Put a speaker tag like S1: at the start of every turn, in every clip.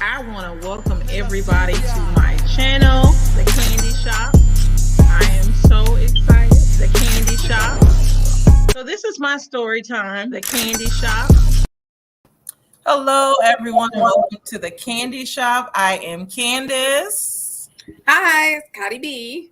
S1: I want to welcome everybody to my channel, The Candy Shop. I am so excited. The Candy Shop. So this is my story time, The Candy Shop.
S2: Hello, everyone. Welcome to The Candy Shop. I am Candace.
S3: Hi, it's Khadi B.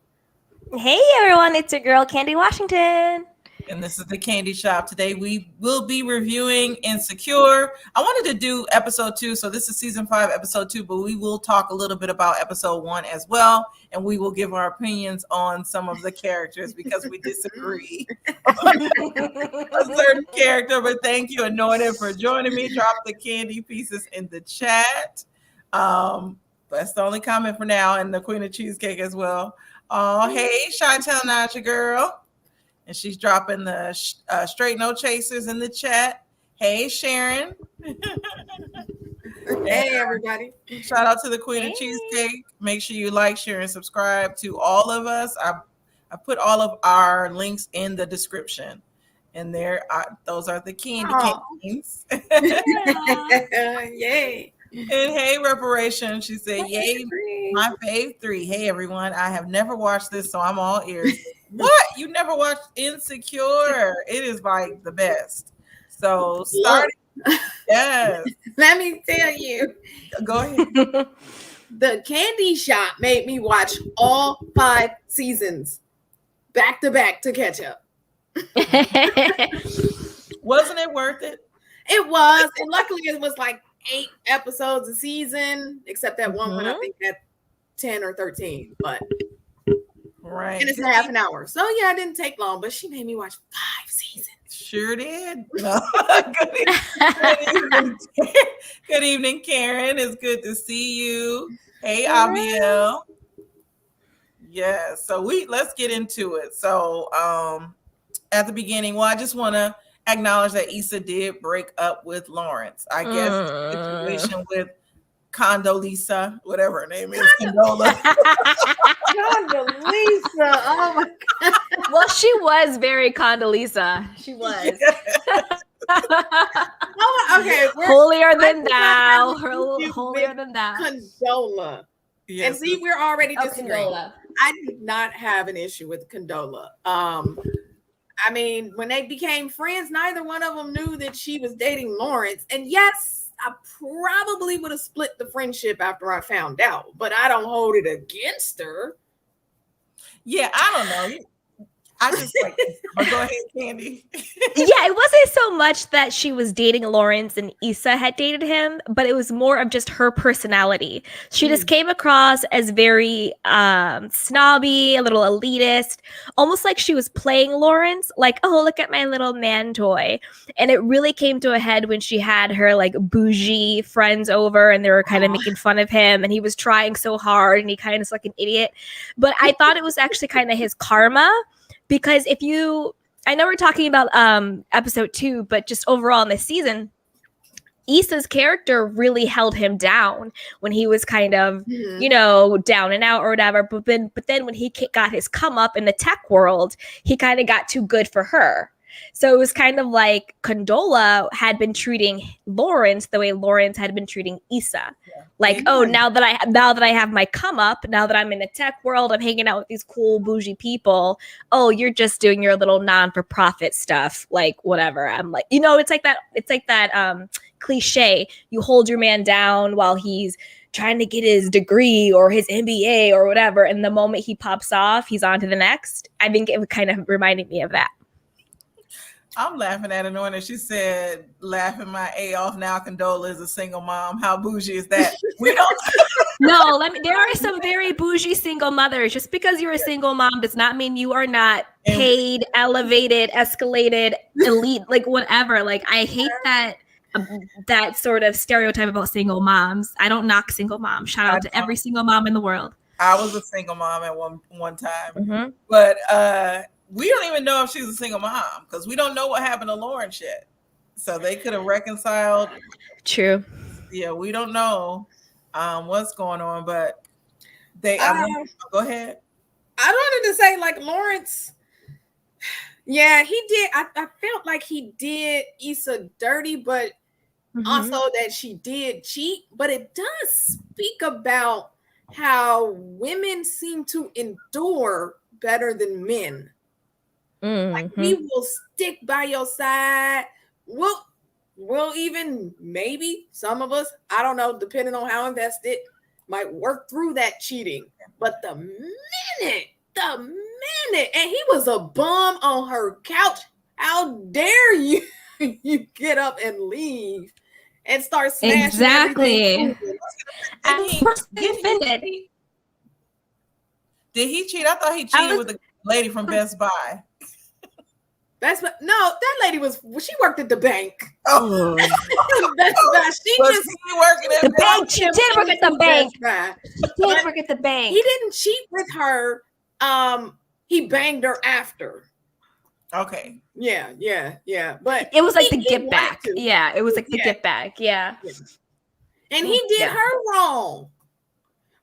S4: Hey everyone, it's your girl Candy Washington.
S2: And this is The Candy Shop. Today we will be reviewing Insecure. I wanted to do episode 2, so this is season 5, episode 2, but we will talk a little bit about episode 1 as well, and we will give our opinions on some of the characters because we disagree on a certain character. But thank you, Anointed, for joining me. Drop the candy pieces in the chat. That's the only comment for now, and the Queen of Cheesecake as well. Oh, hey, Chantel Naja girl. And she's dropping the straight no chasers in the chat. Hey, Sharon.
S3: Hey, everybody.
S2: Shout out to the Queen of Cheesecake. Make sure you like, share, and subscribe to all of us. I put all of our links in the description. And those are the candy canes.
S3: Yay.
S2: And hey, Reparation. She said, yay, my fave 3. Hey, everyone. I have never watched this, so I'm all ears. What? You never watched Insecure? It is like the best. So starting. Yes.
S3: Let me tell you.
S2: Go ahead.
S3: The Candy Shop made me watch all 5 seasons back to back to catch up.
S2: Wasn't it worth it?
S3: It was. And luckily it was like 8 episodes a season, except that one I think had 10 or 13. But
S2: right.
S3: And it's half an hour. So yeah, it didn't take long, but she made me watch 5 seasons.
S2: Sure did. No. Good evening, Karen. It's good to see you. Hey, Abiel. Yeah, so let's get into it. So at the beginning, I just want to acknowledge that Issa did break up with Lawrence. I guess the situation with Condoleezza, whatever her name is, Condola.
S3: Condoleezza. Oh my God.
S4: Well, she was very Condoleezza. She was.
S3: Oh, okay.
S4: Holier than thou. Holier than thou.
S3: Condola.
S2: Yes.
S3: And see, we're already disagreeing.
S4: Condola.
S3: I did not have an issue with Condola. I mean, when they became friends, neither one of them knew that she was dating Lawrence. And yes, I probably would have split the friendship after I found out, but I don't hold it against her.
S2: Yeah, I don't know. I just like this. But go ahead, Candy.
S4: Yeah, it wasn't so much that she was dating Lawrence and Issa had dated him, but it was more of just her personality. She just came across as very snobby, a little elitist, almost like she was playing Lawrence, like, oh, look at my little man toy. And it really came to a head when she had her like bougie friends over and they were kind of making fun of him and he was trying so hard and he kind of was like an idiot. But I thought it was actually kind of his karma. Because I know we're talking about episode 2, but just overall in this season, Issa's character really held him down when he was kind of, down and out or whatever. But then when he got his come up in the tech world, he kind of got too good for her. So it was kind of like Condola had been treating Lawrence the way Lawrence had been treating Issa. Yeah. Like, oh, now that I have my come up, now that I'm in the tech world, I'm hanging out with these cool bougie people. Oh, you're just doing your little non-for-profit stuff, like whatever. I'm like, it's like that cliche. You hold your man down while he's trying to get his degree or his MBA or whatever. And the moment he pops off, he's on to the next. I think it kind of reminded me of that.
S2: I'm laughing at Anointed. She said, laughing my A off now. Condola is a single mom. How bougie is that? We don't.
S4: No, there are some very bougie single mothers. Just because you're a single mom does not mean you are not paid, elevated, escalated, elite, like whatever. Like I hate that sort of stereotype about single moms. I don't knock single moms. Shout out to every single mom in the world.
S2: I was a single mom at one time, but we don't even know if she's a single mom because we don't know what happened to Lawrence yet. So they could have reconciled.
S4: True.
S2: Yeah, we don't know what's going on, but go ahead.
S3: I wanted to say, like, Lawrence, yeah, he did. I felt like he did Issa dirty, but Also that she did cheat, but it does speak about how women seem to endure better than men. Like we will stick by your side. We'll even maybe some of us, I don't know, depending on how invested, might work through that cheating. But the minute, and he was a bum on her couch. How dare you get up and leave and start smashing
S4: Exactly.
S2: Did he cheat? I thought he cheated with the lady from Best Buy.
S3: No, that lady she worked at the bank.
S2: Oh,
S3: That's not. She just
S2: working at
S4: the bank. She did work at the bank.
S3: She did work at the bank. He didn't cheat with her. He banged her after.
S2: Okay.
S3: Yeah. But
S4: it was like the get back. Yeah, it was like the get back. Yeah.
S3: And he did her wrong.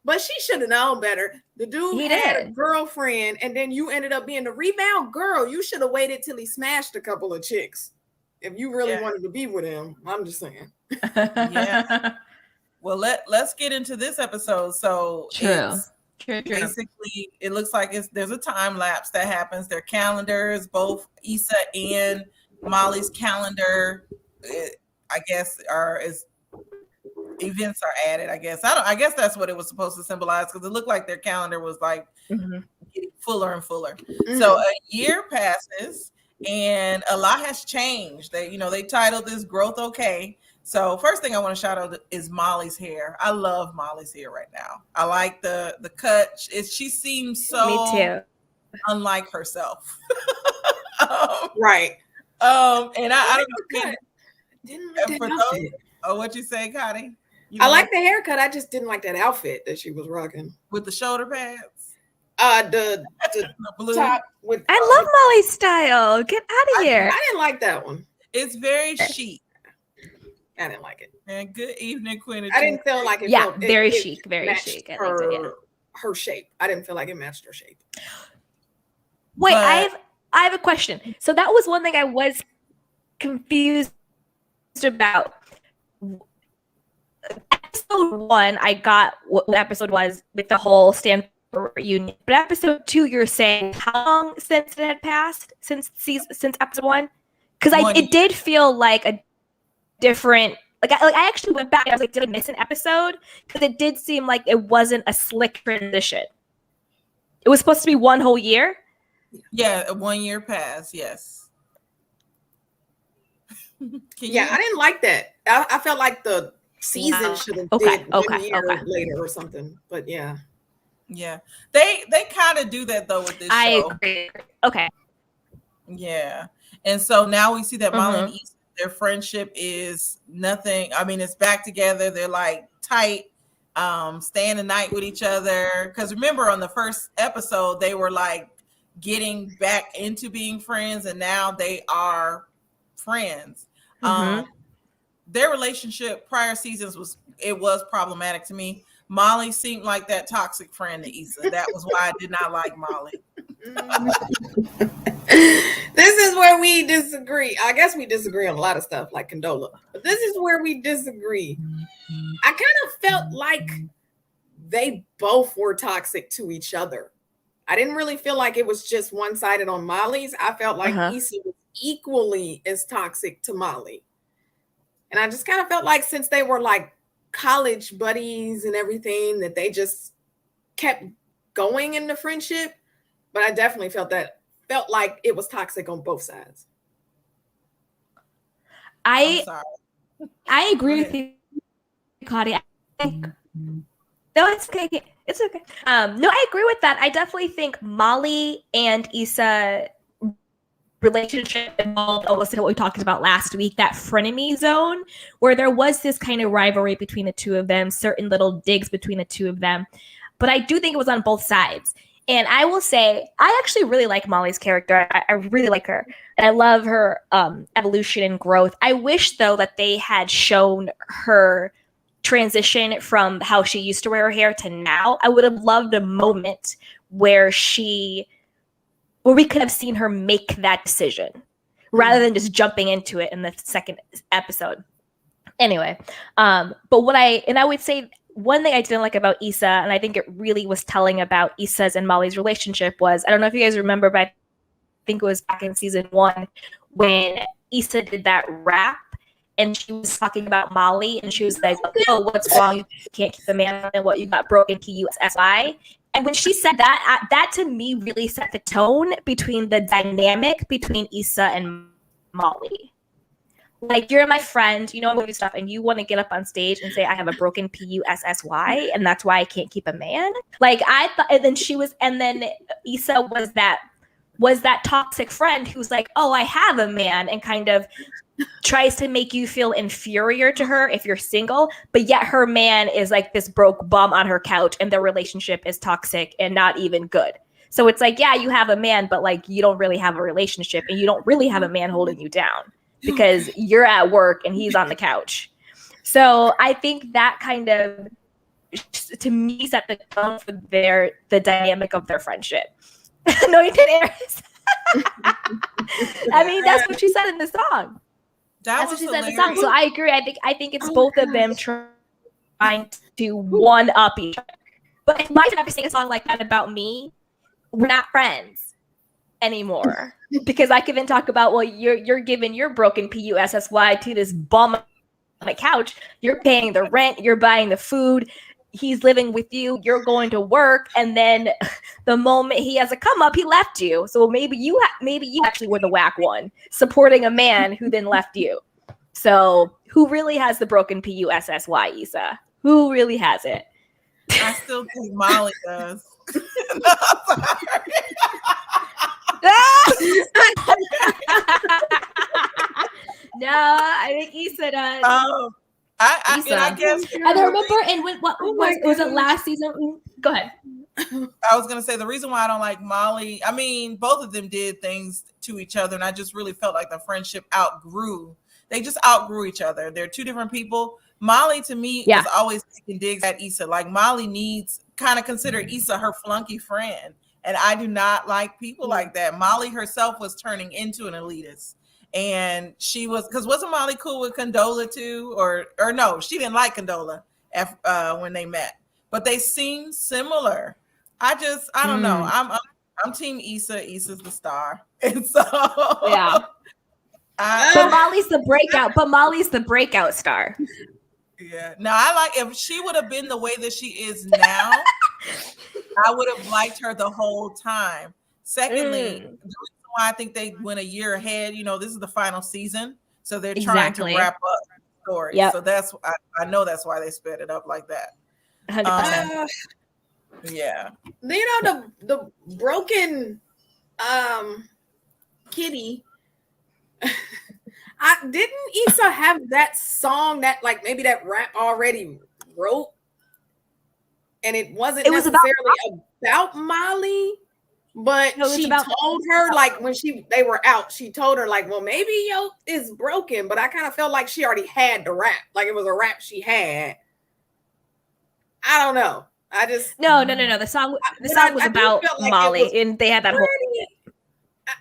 S3: But she should have known better. The dude had a girlfriend, and then you ended up being the rebound girl. You should have waited till he smashed a couple of chicks. If you really wanted to be with him, I'm just saying.
S2: Yeah. Well, let's get into this episode. So
S4: True.
S2: Basically, it looks like there's a time lapse that happens. Their calendars, both Issa and Molly's calendar, I guess, events are added. I guess that's what it was supposed to symbolize, because it looked like their calendar was like getting fuller and fuller. So a year passes and a lot has changed. They titled this Growth Okay. So first thing I want to shout out is Molly's hair. I love Molly's hair right now. I like the cut. She seems so unlike herself.
S3: Right.
S2: And I don't know. What you say, Khadi?
S3: I like the haircut. I just didn't like that outfit that she was rocking
S2: with the shoulder pads.
S3: The blue top with.
S4: I love Molly's style. Get out of here.
S3: I didn't like that one.
S2: It's very chic.
S3: I didn't like it.
S2: And good evening, Queen.
S3: I didn't feel like it.
S4: Yeah, very chic. Very chic.
S3: Her shape. I didn't feel like it matched her shape.
S4: Wait, I have a question. So that was one thing I was confused about. Episode 1, I got what the episode was with the whole Stanford reunion. But episode 2, you're saying how long since it had passed since episode 1? Because it did feel like a different. I actually went back and I was like, did I miss an episode? Because it did seem like it wasn't a slick transition. It was supposed to be one whole year.
S2: Yeah, 1 year passed. Yes.
S3: I didn't like that. I felt like the season should have did 1 year later or something. But yeah,
S2: they kind of do that though with this show.
S4: I agree. Okay.
S2: Yeah, and so now we see that Molly and Issa, their friendship is nothing. I mean, it's back together. They're like tight, staying the night with each other. Because remember, on the first episode, they were like getting back into being friends, and now they are friends. Their relationship prior seasons was problematic to me. Molly seemed like that toxic friend to Issa. That was why I did not like Molly.
S3: This is where we disagree. I guess we disagree on a lot of stuff like Condola, but this is where we disagree. I kind of felt like they both were toxic to each other. I didn't really feel like it was just one-sided on Molly's. I felt like Issa was equally as toxic to Molly. And I just kind of felt like since they were like college buddies and everything, that they just kept going in the friendship. But I definitely felt like it was toxic on both sides.
S4: I agree with you, Khadi. No, it's okay. It's okay. No, I agree with that. I definitely think Molly and Issa relationship involved almost what we talked about last week, that frenemy zone where there was this kind of rivalry between the two of them, certain little digs between the two of them. But I do think it was on both sides. And I will say, I actually really like Molly's character. I really like her. And I love her evolution and growth. I wish, though, that they had shown her transition from how she used to wear her hair to now. I would have loved a moment where we could have seen her make that decision rather than just jumping into it in the second episode. Anyway, but I would say one thing I didn't like about Issa, and I think it really was telling about Issa's and Molly's relationship was, I don't know if you guys remember, but I think it was back in season 1 when Issa did that rap and she was talking about Molly and she was like, oh, what's wrong? You can't keep a man and what you got broken PUSSY. And when she said that, that to me really set the tone between the dynamic between Issa and Molly. Like, you're my friend, you know, movie stuff, and you want to get up on stage and say, I have a broken PUSSY, and that's why I can't keep a man. Like, I thought, and then Issa was that toxic friend who's like, oh, I have a man, and kind of tries to make you feel inferior to her if you're single, but yet her man is like this broke bum on her couch, and their relationship is toxic and not even good. So it's like, yeah, you have a man, but like, you don't really have a relationship, and you don't really have a man holding you down, because you're at work and he's on the couch. So I think that kind of, to me, set the tone for the dynamic of their friendship. No, you didn't, Eris. I mean, that's what she said in the song. That's what she said in the song. So I agree. I think it's both of them trying to one up each other. But if Mike ever sing a song like that about me, we're not friends anymore. Because I can then talk about, well, you're giving your broken PUSSY to this bum on the couch. You're paying the rent. You're buying the food. He's living with you. You're going to work, and then the moment he has a come up, he left you. So maybe you actually were the whack one, supporting a man who then left you. So who really has the broken PUSSY, Issa? Who really has it?
S2: I still think Molly does.
S4: No, I think Issa does.
S2: I guess.
S4: And I remember, and what was it last season? Go ahead.
S2: I was gonna say the reason why I don't like Molly. I mean, both of them did things to each other, and I just really felt like the friendship outgrew. They just outgrew each other. They're two different people. Molly, to me, is always taking digs at Issa. Like, Molly needs kind of consider Issa her flunky friend. And I do not like people like that. Molly herself was turning into an elitist. And she was, because wasn't Molly cool with Condola too? Or no, she didn't like Condola when they met. But they seem similar. I don't know. I'm team Issa. Issa's the star. And so
S4: yeah. But Molly's the breakout star.
S2: Yeah. Now, I like, if she would have been the way that she is now, I would have liked her the whole time. Secondly, the reason why I think they went a year ahead, you know, this is the final season, so they're trying to wrap up the story. Yep. So that's, I know that's why they sped it up like that.
S4: 100%.
S2: Yeah.
S3: You know, the broken kitty. Didn't Issa have that song that, like, maybe that rap already wrote, and it wasn't necessarily about Molly, but she told her, like, when they were out, she told her, like, well, maybe yo is broken, but I kind of felt like she already had the rap, like it was a rap she had. I don't know. I just
S4: no. The song was about like Molly, and they had that whole.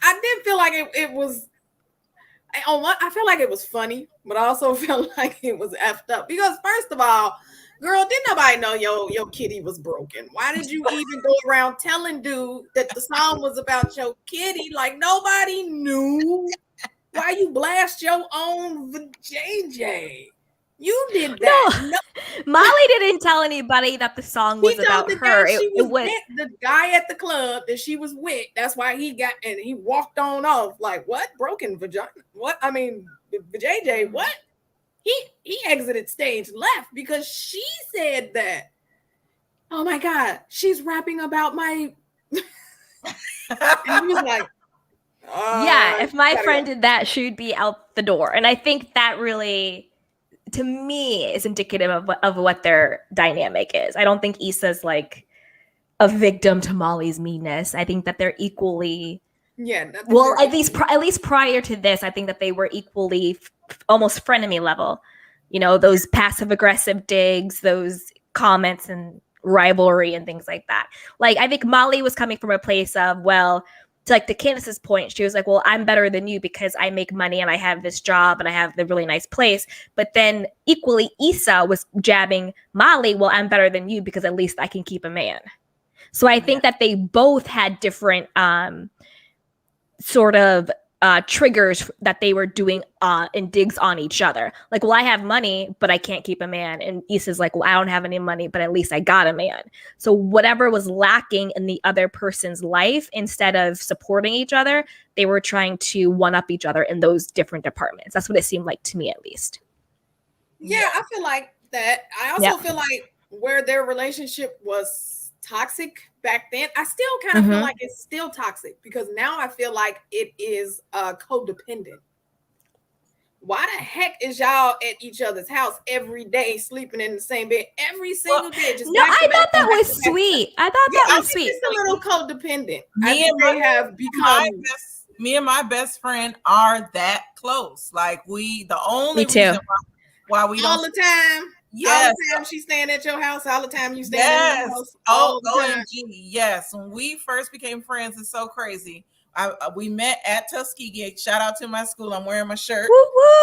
S3: I did feel like it was. I felt like it was funny, but I also felt like it was effed up because, first of all, girl, didn't nobody know your kitty was broken? Why did you even go around telling dude that the song was about your kitty? Like, nobody knew. Why you blast your own JJ? You did that.
S4: No. Molly didn't tell anybody that the song was about her. It was
S3: the guy at the club that she was with. That's why he walked on off. Like, what? Broken vagina? What? I mean, JJ, what? He exited stage left because she said that. Oh my God, she's rapping about my. And he was like,
S4: yeah, if my friend did that, she'd be out the door. And I think that really, to me, is indicative of what their dynamic is. I don't think Issa's like a victim to Molly's meanness. I think that they're equally.
S3: Yeah.
S4: Well, at least prior to this, I think that they were equally almost frenemy level. You know, those passive aggressive digs, those comments and rivalry and things like that. Like, I think Molly was coming from a place of, well, to like to Candace's point, she was like, well, I'm better than you because I make money and I have this job and I have the really nice place. But then equally, Issa was jabbing Molly, well, I'm better than you because at least I can keep a man. So I think that they both had different sort of triggers that they were doing and digs on each other. Like, well, I have money, but I can't keep a man. And Issa's like, well, I don't have any money, but at least I got a man. So whatever was lacking in the other person's life, instead of supporting each other, they were trying to one-up each other in those different departments. That's what it seemed like to me, at least.
S3: Yeah, I feel like that. I also feel like where their relationship was toxic back then, I still kind of feel like it's still toxic, because now I feel like it is codependent. Why the heck is y'all at each other's house every day, sleeping in the same bed every single day? Just
S4: no, I thought that was sweet. I thought that was sweet.
S3: It's a little codependent.
S2: Me and my best friend are that close. Like, the only reason why we don't
S3: all the time.
S2: Yes.
S3: All the time she's staying at your house. All the time you staying at your house. All the time.
S2: Yes. When we first became friends, it's so crazy. We met at Tuskegee. Shout out to my school. I'm wearing my shirt.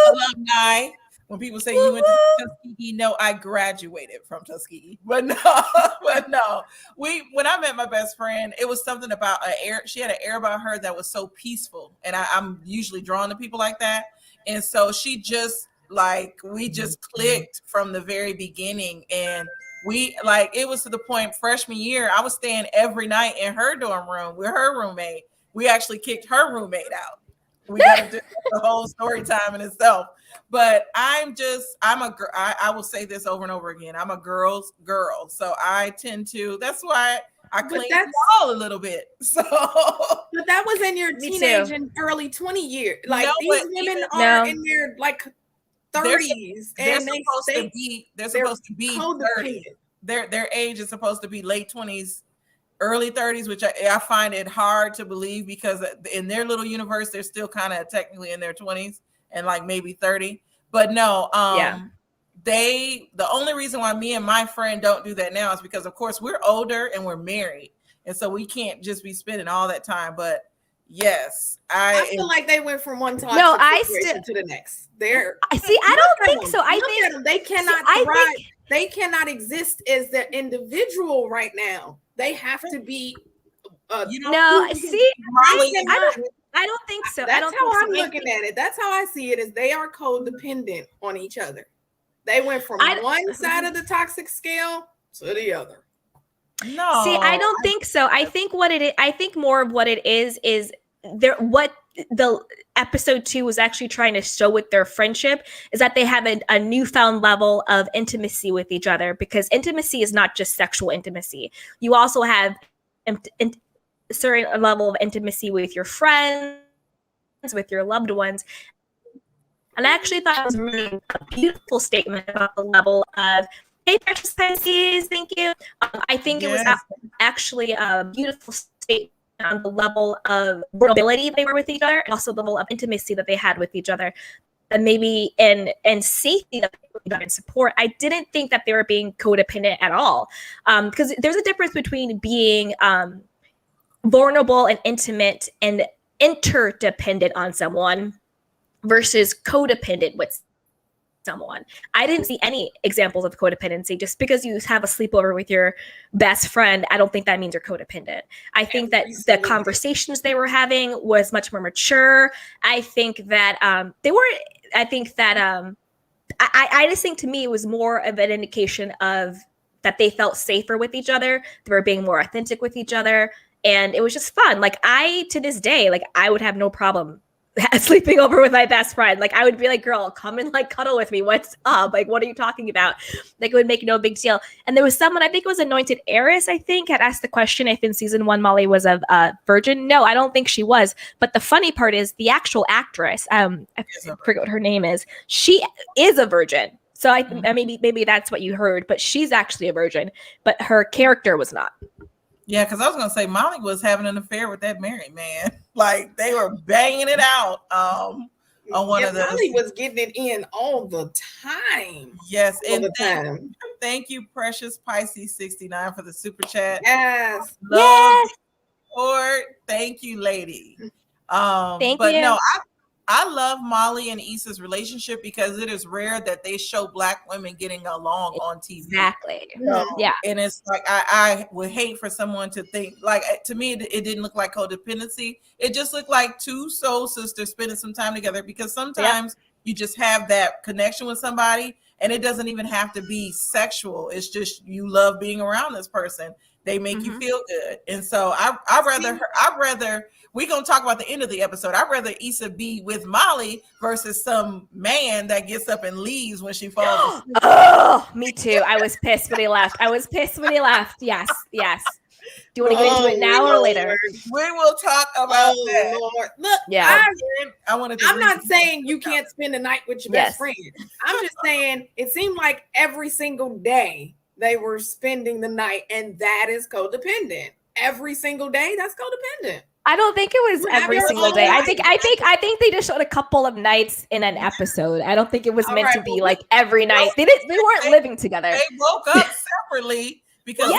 S2: Alumni. When people say you went to Tuskegee, no, I graduated from Tuskegee. But no. When I met my best friend, it was something about she had an air about her that was so peaceful. And I'm usually drawn to people like that. And so we just clicked from the very beginning. And it was to the point freshman year, I was staying every night in her dorm room with her roommate. We actually kicked her roommate out. We got to do the whole story time in itself. But I will say this over and over again. I'm a girl's girl. So I tend to, that's why I clean the wall a little bit. So,
S3: but that was in your teenage and early 20 years. Like, these women are in their 30s,
S2: they're supposed to be 30. Their age is supposed to be late 20s, early 30s, which I find it hard to believe, because in their little universe, they're still kind of technically in their 20s and maybe 30. But no, the only reason why me and my friend don't do that now is because, of course, we're older and we're married, and so we can't just be spending all that time. But yes, I feel
S3: like they went from one toxic situation to the next.
S4: I don't think so. I think
S3: they cannot thrive. They cannot exist as the individual right now. They have to be.
S4: I don't think so.
S3: That's how I'm looking at it. That's how I see it. Is they are codependent on each other. They went from one side of the toxic scale to the other.
S2: No,
S4: see, I don't think so. I think more of what it is what the episode 2 was actually trying to show with their friendship is that they have a newfound level of intimacy with each other, because intimacy is not just sexual intimacy. You also have a certain level of intimacy with your friends, with your loved ones. And I actually thought it was really a beautiful statement about the level of, hey, precious Pisces, thank you. I think it was actually a beautiful statement on the level of vulnerability they were with each other, and also the level of intimacy that they had with each other, and maybe and safety that they got and support. I didn't think that they were being codependent at all, because there's a difference between being vulnerable and intimate and interdependent on someone versus codependent with someone. I didn't see any examples of codependency. Just because you have a sleepover with your best friend, I don't think that means you're codependent. I think that the conversations they were having was much more mature. I think that I just think, to me, it was more of an indication of that they felt safer with each other. They were being more authentic with each other. And it was just fun. To this day, I would have no problem sleeping over with my best friend. I would be like, girl, come and cuddle with me. What's up? What are you talking about? It would make no big deal. And there was someone, I think it was Anointed Heiress, had asked the question if in season 1 Molly was a virgin. No, I don't think she was. But the funny part is the actual actress, I forget what her name is. She is a virgin. So maybe that's what you heard, but she's actually a virgin, but her character was not.
S2: Yeah, because I was going to say Molly was having an affair with that married man. They were banging it out on one of those.
S3: Molly was getting it in all the time.
S2: Yes, thank you, precious Pisces 69, for the super chat.
S3: Yes.
S2: support. Thank you, lady.
S4: Thank
S2: But
S4: you.
S2: no, I love Molly and Issa's relationship because it is rare that they show Black women getting along on TV.
S4: Exactly.
S2: So,
S4: Yeah.
S2: and it's like I would hate for someone to think like, to me it didn't look like codependency. It just looked like two soul sisters spending some time together, because sometimes you just have that connection with somebody and it doesn't even have to be sexual. It's just you love being around this person. They make you feel good. And so I'd rather we're going to talk about the end of the episode. I'd rather Issa be with Molly versus some man that gets up and leaves when she falls asleep.
S4: Oh, me too. I was pissed when he left. Yes. Do you want to get into it now or later?
S2: We will talk about that.
S3: Lord. Look,
S4: Yeah.
S3: I'm not saying you can't spend the night with your best friend. I'm just saying it seemed like every single day they were spending the night, and that is codependent. Every single day, that's codependent.
S4: I don't think it was every single day. I think they just showed a couple of nights in an episode. I don't think it was meant to be like every night. They weren't living together.
S2: They woke up separately because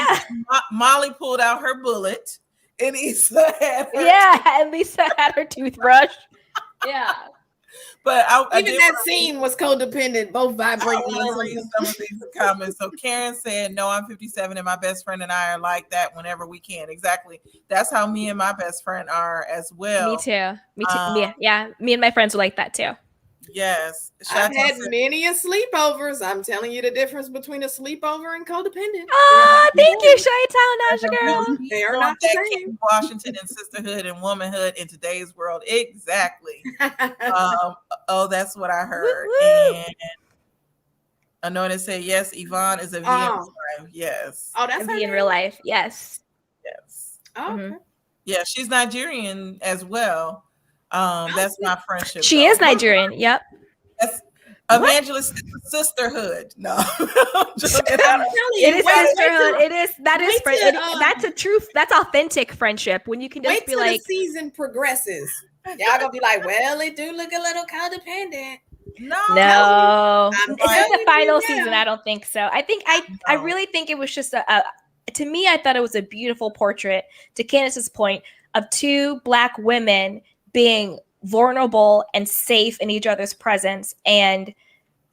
S2: Molly pulled out her bullet and Issa had her
S4: and Lisa had her toothbrush. Yeah.
S2: But
S3: even that scene was codependent, both vibrating.
S2: I want to read some of these comments. So Karen said, "No, I'm 57, and my best friend and I are like that whenever we can." Exactly. That's how me and my best friend are as well.
S4: Me too. Me and my friends are like that too.
S2: Yes.
S3: I've had many a sleepovers. I'm telling you the difference between a sleepover and codependent.
S4: Oh, thank you, Chi-Town Naja girl.
S3: They are not the same.
S2: Washington and sisterhood and womanhood in today's world. Exactly. That's what I heard.
S4: Woo-woo.
S2: And Anointed said, yes, Yvonne is a V in real life. Yes.
S3: Oh, that's
S4: a V in real life. Yes.
S2: Yes.
S3: Oh, okay.
S2: Yeah, she's Nigerian as well. That's my friendship.
S4: She is Nigerian. Yep.
S2: That's Evangelist sisterhood. No,
S4: it is sisterhood. It is that's a truth. That's authentic friendship. When you can just be like,
S3: the season progresses, y'all gonna be like, well, it do look a little codependent.
S4: No. It's in the final season. I don't think so. I think I really think it was just to me, I thought it was a beautiful portrait, to Candace's point, of two Black women being vulnerable and safe in each other's presence and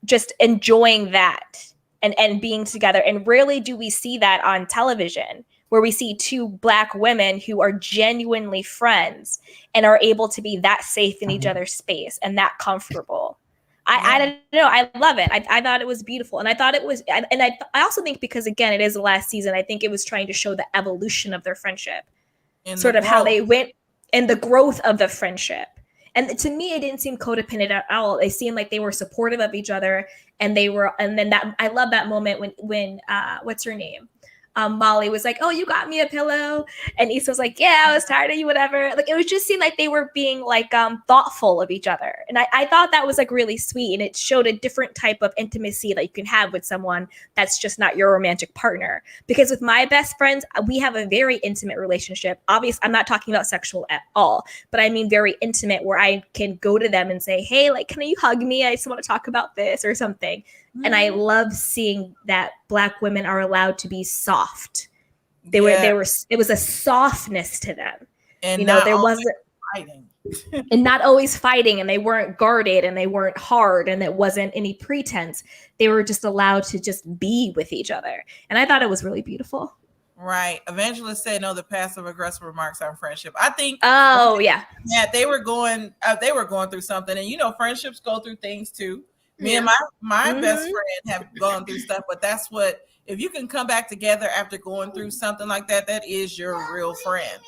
S4: just enjoying that and being together. And rarely do we see that on television, where we see two Black women who are genuinely friends and are able to be that safe in each other's space and that comfortable. I don't know. I love it. I thought it was beautiful. And I thought it was, and I also think because, again, it is the last season, I think it was trying to show the evolution of their friendship, sort of how they went and the growth of the friendship. And to me, it didn't seem codependent at all. They seemed like they were supportive of each other, and then that, I love that moment when what's her name? Molly was like, "Oh, you got me a pillow," and Issa was like, "Yeah, I was tired of you, whatever." Like, it was just seemed like they were being like thoughtful of each other, and I thought that was like really sweet, and it showed a different type of intimacy that you can have with someone that's just not your romantic partner. Because with my best friends, we have a very intimate relationship. Obviously, I'm not talking about sexual at all, but I mean very intimate, where I can go to them and say, "Hey, like, can you hug me? I just want to talk about this or something." And I love seeing that Black women are allowed to be soft. It was a softness to them. And there wasn't
S2: fighting.
S4: and not always fighting, and they weren't guarded, and they weren't hard, and it wasn't any pretense. They were just allowed to just be with each other. And I thought it was really beautiful.
S2: Right. Evangelist said, no, the passive aggressive remarks on friendship. I think they were going through something, and friendships go through things too. Me and my best friend have gone through stuff, but that's what, if you can come back together after going through something like that, that is your real friend.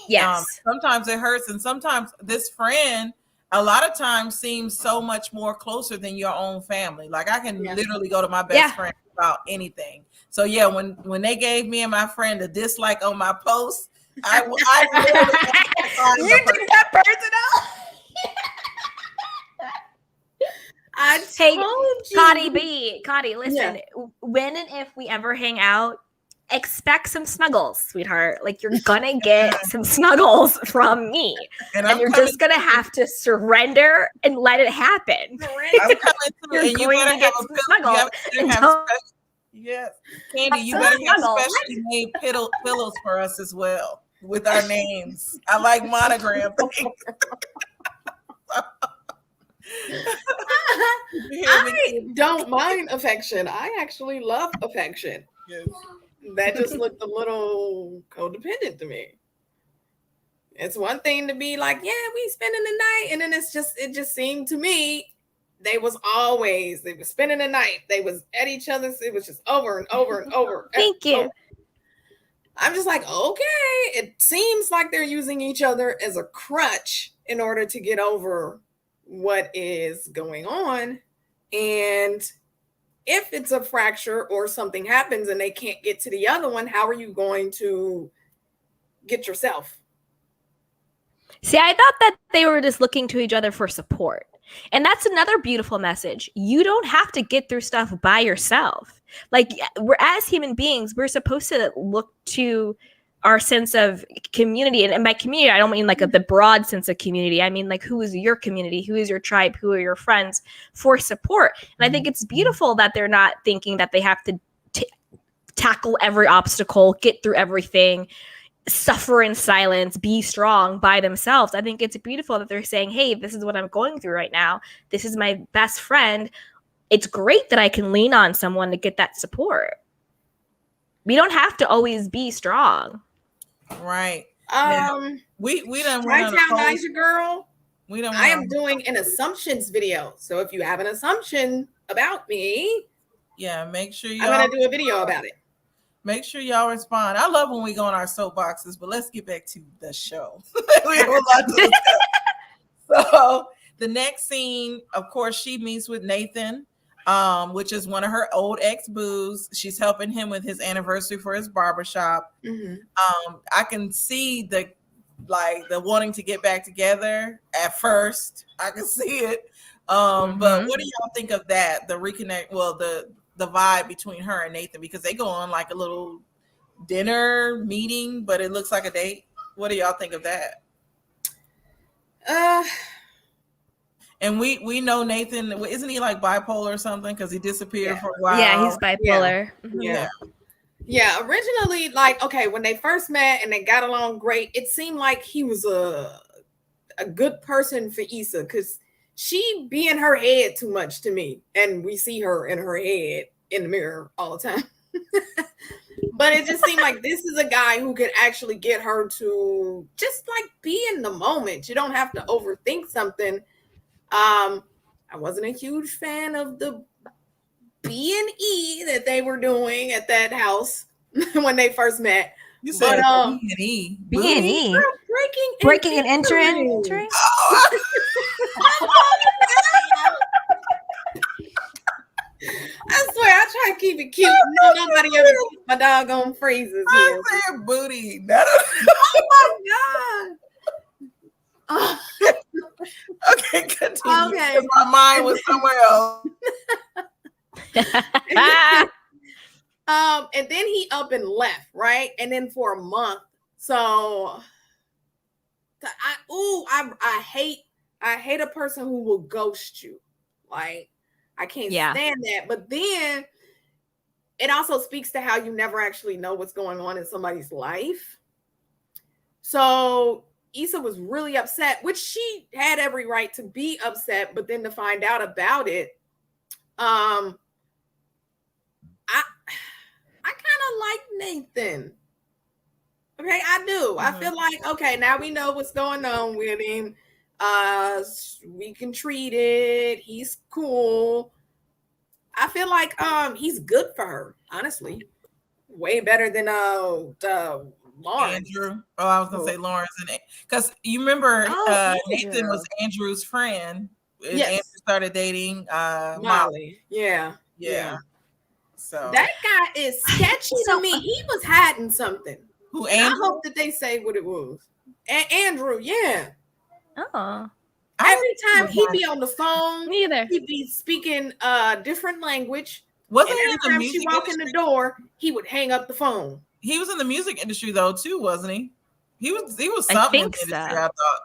S4: Yes.
S2: Sometimes it hurts, and sometimes this friend a lot of times seems so much more closer than your own family. Like, I can literally go to my best friend about anything. So when they gave me and my friend a dislike on my post, I literally
S3: you took that personal. I told you.
S4: Khadi, listen, when and if we ever hang out, expect some snuggles, sweetheart. Like, you're gonna get some snuggles from me, and you're just gonna have to surrender and let it happen.
S2: I'm coming to, you're going to get some snuggles. Yes, Candy, you better have specially made pillows for us as well. with our names. I like monogram things.
S3: I don't mind affection. I actually love affection.
S2: Yes.
S3: That just looked a little codependent to me. It's one thing to be like, yeah, we spending the night, and then it just seemed to me they were spending the night. They was at each other's. It was just over and over and over.
S4: Thank you.
S3: I'm just like, okay. It seems like they're using each other as a crutch in order to get over what is going on. And if it's a fracture or something happens and they can't get to the other one, how are you going to get yourself?
S4: See, I thought that they were just looking to each other for support. And that's another beautiful message. You don't have to get through stuff by yourself. Like, we're as human beings, we're supposed to look to our sense of community. And by community, I don't mean like the broad sense of community. I mean, like, who is your community? Who is your tribe? Who are your friends for support? And I think it's beautiful that they're not thinking that they have to tackle every obstacle, get through everything, suffer in silence, be strong by themselves. I think it's beautiful that they're saying, hey, this is what I'm going through right now. This is my best friend. It's great that I can lean on someone to get that support. We don't have to always be strong.
S2: Right. We done
S3: right now, Niger girl.
S2: I
S3: am doing an assumptions video. So if you have an assumption about me,
S2: make sure
S3: I'm gonna do a video about it.
S2: Make sure y'all respond. I love when we go on our soapboxes, but let's get back to the show. We have a lot to discuss. So the next scene, of course, she meets with Nathan, which is one of her old ex-boos. She's helping him with his anniversary for his barbershop.
S3: Mm-hmm.
S2: I can see the wanting to get back together at first. I can see it. But what do y'all think of that? The reconnect, the vibe between her and Nathan, because they go on like a little dinner meeting, but it looks like a date. What do y'all think of that? And we know Nathan, isn't he like bipolar or something? Because he disappeared for a while.
S4: Yeah, he's bipolar.
S3: Yeah. Originally, when they first met and they got along great, it seemed like he was a good person for Issa, because she be in her head too much to me. And we see her in her head in the mirror all the time. But it just seemed like this is a guy who could actually get her to just like be in the moment. You don't have to overthink something. I wasn't a huge fan of the B&E that they were doing at that house when they first met.
S2: You said B&E.
S4: B&E. Breaking and entering.
S3: I swear, I try to keep it cute. No, nobody ever keeps my doggone phrases here.
S2: I said booty.
S3: Oh my god.
S2: Okay, continue.
S3: Okay.
S2: My mind was somewhere else.
S3: And then he up and left, right? And then for a month. So I hate a person who will ghost you. Like, I can't stand that. But then it also speaks to how you never actually know what's going on in somebody's life. So Issa was really upset, which she had every right to be upset, but then to find out about it, I kind of like Nathan. Okay, I do. I feel like, okay, now we know what's going on with him. We can treat it. He's cool. I feel like he's good for her, honestly. Way better than Lawrence.
S2: Andrew. Oh, I was gonna say Lawrence, and because you remember Nathan was Andrew's friend.
S3: Yes.
S2: Andrew started dating
S3: Molly. Yeah.
S2: So
S3: that guy is sketchy to me. He was hiding something.
S2: Who, Andrew?
S3: I hope that they say what it was. Andrew, yeah.
S4: Oh.
S3: Every time he'd be on the phone,
S4: Neither.
S3: he'd be speaking different language.
S2: Wasn't
S3: and
S2: he
S3: every
S2: in the
S3: time
S2: music
S3: she walked in
S2: industry?
S3: the door, he would hang up the phone.
S2: He was in the music industry though too, wasn't he? He was something
S4: I
S2: in
S4: think
S2: the industry,
S4: so.
S2: I thought.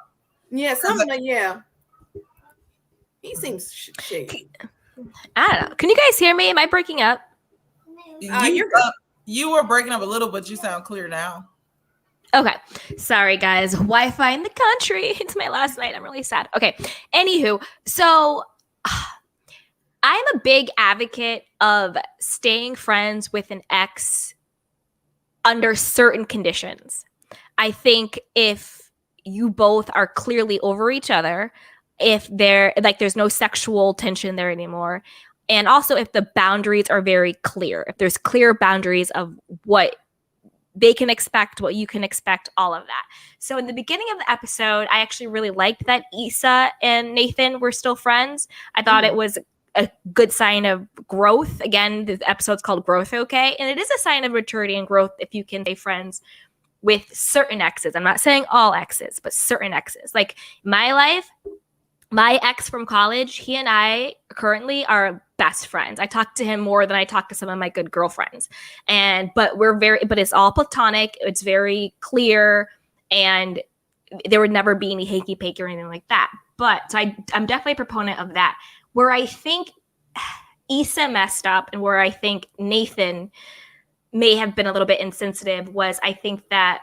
S3: Yeah, something like, yeah. He seems shady.
S4: I don't know. Can you guys hear me? Am I breaking up?
S3: You're good.
S2: You were breaking up a little, but you sound clear now.
S4: Okay. Sorry, guys. Wi-Fi in the country. It's my last night. I'm really sad. Okay. Anywho, so I'm a big advocate of staying friends with an ex under certain conditions. I think if you both are clearly over each other, if there's no sexual tension there anymore, and also if the boundaries are very clear, if there's clear boundaries of what they can expect, what you can expect, all of that. So in the beginning of the episode, I actually really liked that Issa and Nathan were still friends. I thought it was a good sign of growth. Again, the episode's called Growth, okay? And it is a sign of maturity and growth if you can stay friends with certain exes. I'm not saying all exes, but certain exes. Like my life, my ex from college, he and I currently are best friends. I talk to him more than I talk to some of my good girlfriends. But it's all platonic. It's very clear, and there would never be any hanky panky or anything like that. But so I'm definitely a proponent of that. Where I think Issa messed up and where I think Nathan may have been a little bit insensitive was I think that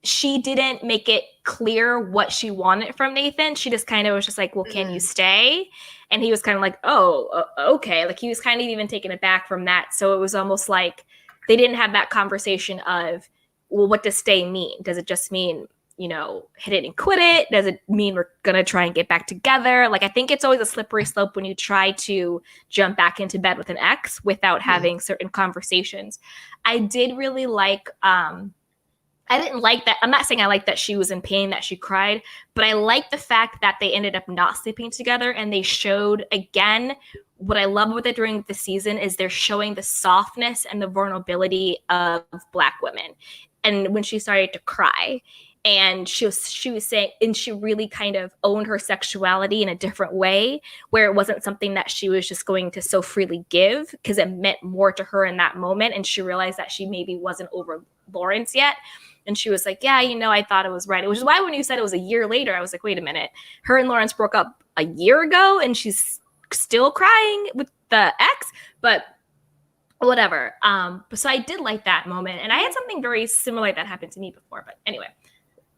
S4: she didn't make it clear what she wanted from Nathan. She just kind of was just like, well, can you stay? And he was kind of like, oh, okay. Like he was kind of even taken aback from that. So it was almost like they didn't have that conversation of, well, what does stay mean? Does it just mean, hit it and quit it? Does it mean we're going to try and get back together? Like, I think it's always a slippery slope when you try to jump back into bed with an ex without having certain conversations. I did really like, I didn't like that. I'm not saying I like that she was in pain, that she cried, but I like the fact that they ended up not sleeping together and they showed, again, what I love with it during the season is they're showing the softness and the vulnerability of Black women. And when she started to cry and she was saying, and she really kind of owned her sexuality in a different way where it wasn't something that she was just going to so freely give because it meant more to her in that moment. And she realized that she maybe wasn't over Lawrence yet. And she was like, yeah, I thought it was right. Which is why when you said it was a year later, I was like, wait a minute. Her and Lawrence broke up a year ago and she's still crying with the ex, but whatever. So I did like that moment. And I had something very similar that happened to me before. But anyway,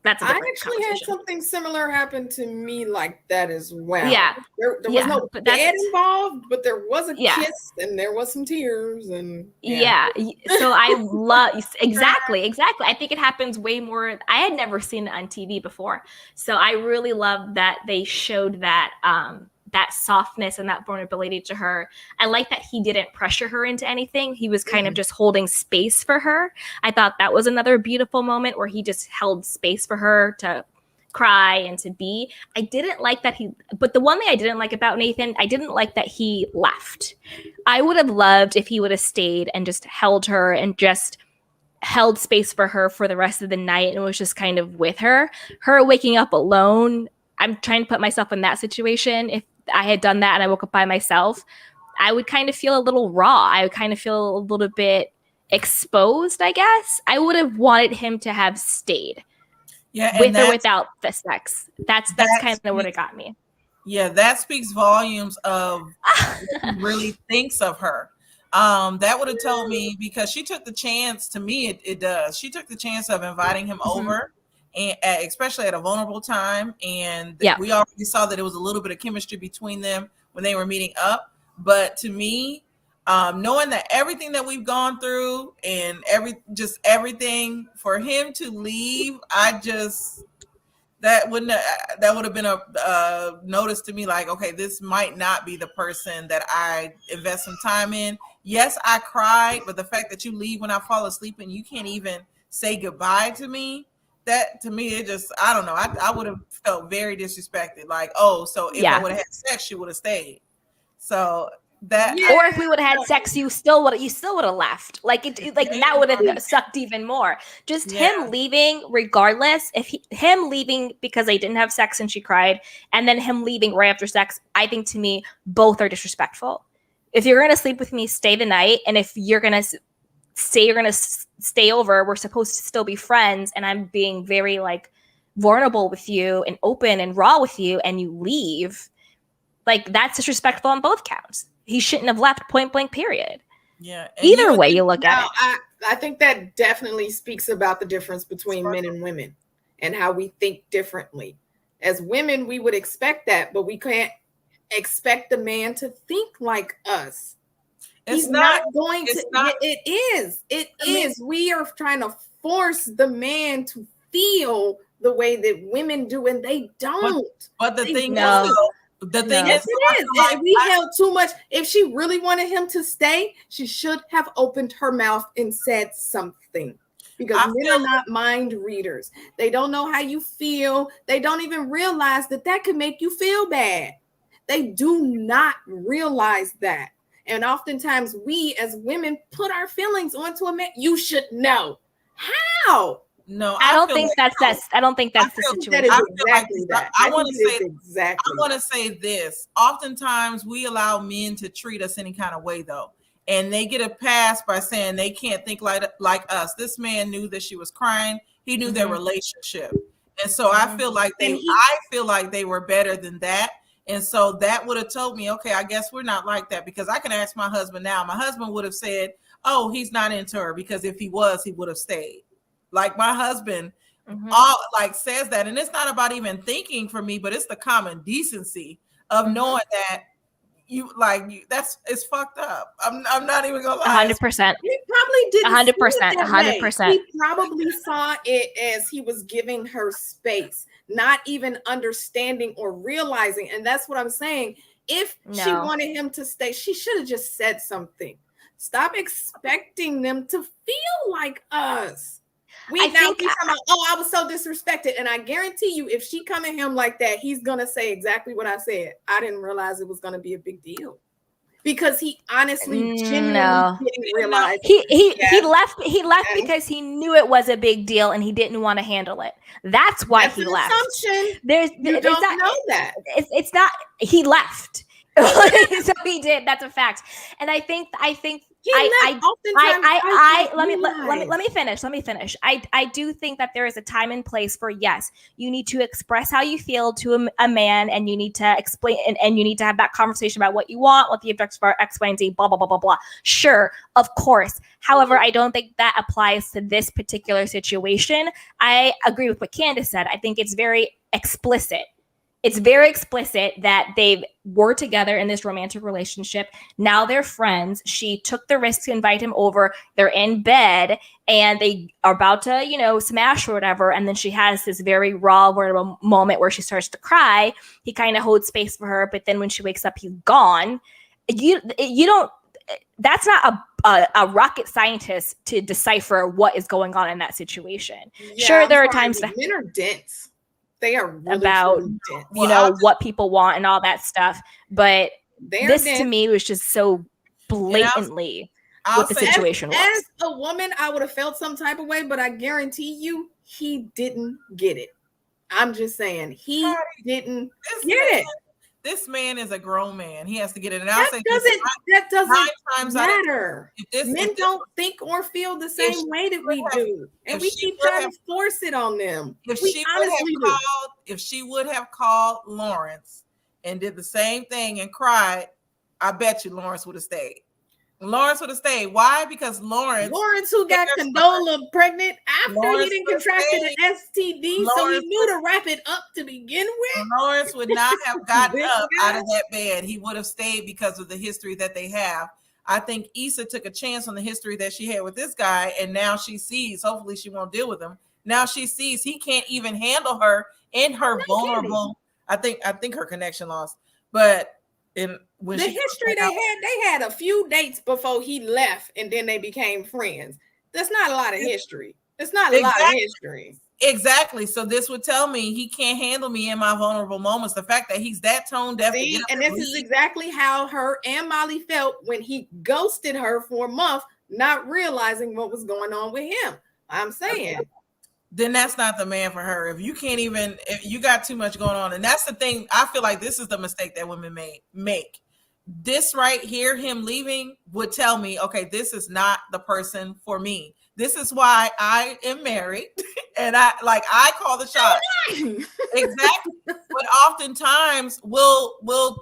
S4: that's a different
S3: actually had something similar happen to me like that as well.
S4: Yeah.
S3: There was no bed involved, but there was a kiss and there was some tears and
S4: So I love exactly. I think it happens way more. I had never seen it on TV before. So I really love that they showed that that softness and that vulnerability to her. I like that he didn't pressure her into anything. He was kind of just holding space for her. I thought that was another beautiful moment where he just held space for her to cry and to be. I didn't like that but the one thing I didn't like about Nathan, I didn't like that he left. I would have loved if he would have stayed and just held her and just held space for her for the rest of the night and was just kind of with her. Her waking up alone, I'm trying to put myself in that situation. If I had done that and I woke up by myself, I would kind of feel a little raw. I would kind of feel a little bit exposed, I guess. I would have wanted him to have stayed. Yeah, with or without the sex. That's kind of what it got me.
S2: Yeah, that speaks volumes of what he really thinks of her. That would have told me because she took the chance. To me, it does. She took the chance of inviting him over. And especially at a vulnerable time. And we already saw that it was a little bit of chemistry between them when they were meeting up. But to me, knowing that everything that we've gone through and everything for him to leave, that would have been a notice to me like, okay, this might not be the person that I invest some time in. Yes, I cried, but the fact that you leave when I fall asleep and you can't even say goodbye to me, that to me, it just, I don't know. I would have felt very disrespected. Like, oh, so if I would have had sex, you would have stayed. So that,
S4: or if we would have had sex, you still would have left. That would have sucked even more. Just him leaving, regardless. Him leaving because they didn't have sex and she cried, and then him leaving right after sex. I think to me, both are disrespectful. If you're gonna sleep with me, stay the night, and if you're gonna say you're gonna stay over, we're supposed to still be friends, and I'm being very vulnerable with you and open and raw with you, and you leave, that's disrespectful on both counts. He shouldn't have left, point blank, period.
S2: Yeah.
S4: Either way you look at it.
S3: I think that definitely speaks about the difference between men and women and how we think differently. As women, we would expect that, but we can't expect the man to think like us. He's not going to. It is. It is. We are trying to force the man to feel the way that women do, and they don't.
S2: But the thing
S3: is,
S2: yes,
S3: it is. Like, we held too much. If she really wanted him to stay, she should have opened her mouth and said something. Because men are not mind readers. They don't know how you feel. They don't even realize that could make you feel bad. They do not realize that. And oftentimes we as women put our feelings onto a man. You should know. How?
S2: No,
S4: I don't think that's the situation.
S2: I want to say this. Oftentimes we allow men to treat us any kind of way though. And they get a pass by saying they can't think like us. This man knew that she was crying. He knew their relationship. And so I feel like they were better than that. And so that would have told me, okay, I guess we're not like that, because I can ask my husband now. My husband would have said, oh, he's not into her, because if he was, he would have stayed. Like my husband says that. And it's not about even thinking for me, but it's the common decency of knowing that it's fucked up. I'm not even gonna lie.
S4: 100%.
S3: He probably didn't
S4: 100%.
S3: He probably saw it as he was giving her space, not even understanding or realizing. And that's what I'm saying. If she wanted him to stay, she should have just said something. Stop expecting them to feel like us. I was so disrespected. And I guarantee you, if she come at him like that, he's going to say exactly what I said. I didn't realize it was going to be a big deal. Because he honestly, genuinely didn't realize.
S4: He left because he knew it was a big deal and he didn't want to handle it. That's why he left.
S3: Assumption.
S4: You
S3: don't know that.
S4: It's not. He left. So he did. That's a fact. And I think let me finish. I do think that there is a time and place for, yes, you need to express how you feel to a man, and you need to explain and you need to have that conversation about what you want, what the objectives are, X, Y, and Z, blah, blah, blah, blah, blah. Sure, of course. However, I don't think that applies to this particular situation. I agree with what Candace said. I think it's very explicit. It's very explicit that they were together in this romantic relationship. Now they're friends. She took the risk to invite him over. They're in bed and they are about to, smash or whatever. And then she has this very raw moment where she starts to cry. He kind of holds space for her, but then when she wakes up, he's gone. You don't. That's not a rocket scientist to decipher what is going on in that situation. Yeah, sure, there are times that
S3: men are dense. They are really
S4: about what people want and all that stuff, but to me was just so blatantly what the situation was.
S3: As a woman, I would have felt some type of way, but I guarantee you, he didn't get it. I'm just saying, he didn't get it.
S2: This man is a grown man. He has to get it. And
S3: that doesn't matter. Men don't think or feel the same way that we do. And we keep trying to force it on them.
S2: If she would have called Lawrence and did the same thing and cried, I bet you Lawrence would have stayed. Why? Because Lawrence
S3: who got Condola pregnant after he didn't contract an STD, so he knew to wrap it up to begin with.
S2: Lawrence would not have gotten up out of that bed. He would have stayed because of the history that they have. I think Issa took a chance on the history that she had with this guy, and now she sees, hopefully she won't deal with him. Now she sees he can't even handle her in her vulnerable. I think her connection lost, but the
S3: history they had a few dates before he left, and then they became friends. That's not a lot of history. It's not a lot of history.
S2: Exactly. So this would tell me he can't handle me in my vulnerable moments. The fact that he's that tone deaf.
S3: And this is exactly how her and Molly felt when he ghosted her for a month, not realizing what was going on with him. I'm saying.
S2: Then that's not the man for her. If you got too much going on. And that's the thing. I feel like this is the mistake that women make. This right here, him leaving, would tell me, okay, this is not the person for me. This is why I am married. And I call the shots. Exactly. But oftentimes we'll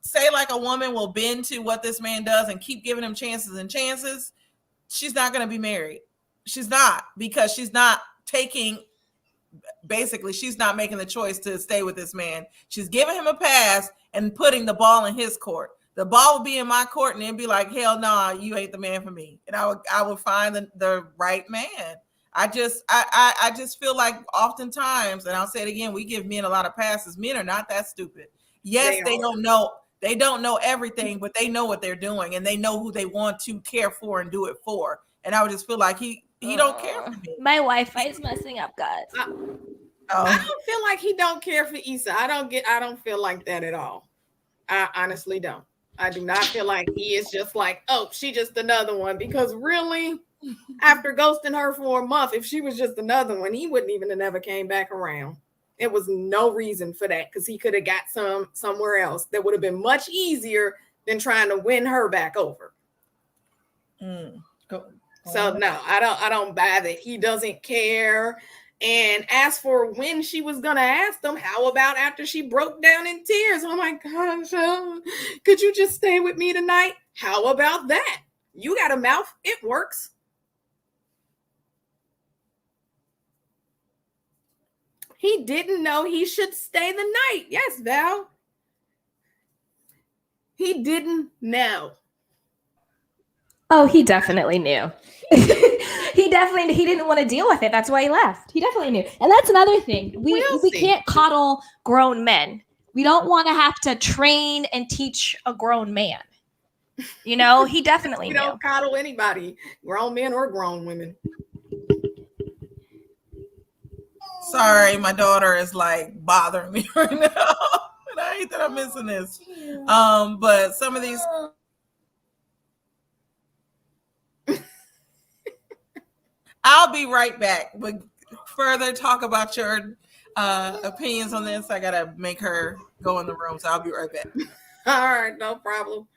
S2: say, like, a woman will bend to what this man does and keep giving him chances and chances she's not going to be married. She's not, because she's not taking, basically, she's not making the choice to stay with this man. She's giving him a pass and putting the ball in his court. The ball would be in my court, and then be like, hell no, nah, you ain't the man for me. And I would find the right man. I just feel like oftentimes, and I'll say it again, we give men a lot of passes. Men are not that stupid. Yes, they don't know. They don't know everything, but they know what they're doing, and they know who they want to care for and do it for. And I would just feel like he don't care for me.
S4: My Wi-Fi is messing up, guys.
S3: I don't feel like he don't care for Issa. I don't feel like that at all. I honestly don't. I do not feel like he is just like, oh, she just another one. Because really, after ghosting her for a month, if she was just another one, he wouldn't even have never came back around. It was no reason for that, because he could have got somewhere else that would have been much easier than trying to win her back over. So no, I don't buy that he doesn't care. And as for when she was gonna ask them, how about after she broke down in tears? Oh my gosh, could you just stay with me tonight? How about that? You got a mouth, it works. He didn't know he should stay the night. Yes, Val. He didn't know.
S4: Oh, he definitely knew. He didn't want to deal with it. That's why he left. He definitely knew. And that's another thing. We can't coddle grown men. We don't want to have to train and teach a grown man. You know, he definitely
S3: we
S4: knew.
S3: Don't coddle anybody, grown men or grown women.
S2: Sorry, my daughter is like bothering me right now. And I hate that I'm missing this. But some of these. I'll be right back. But further talk about your opinions on this. I gotta make her go in the room, so I'll be right back.
S3: All right, no problem.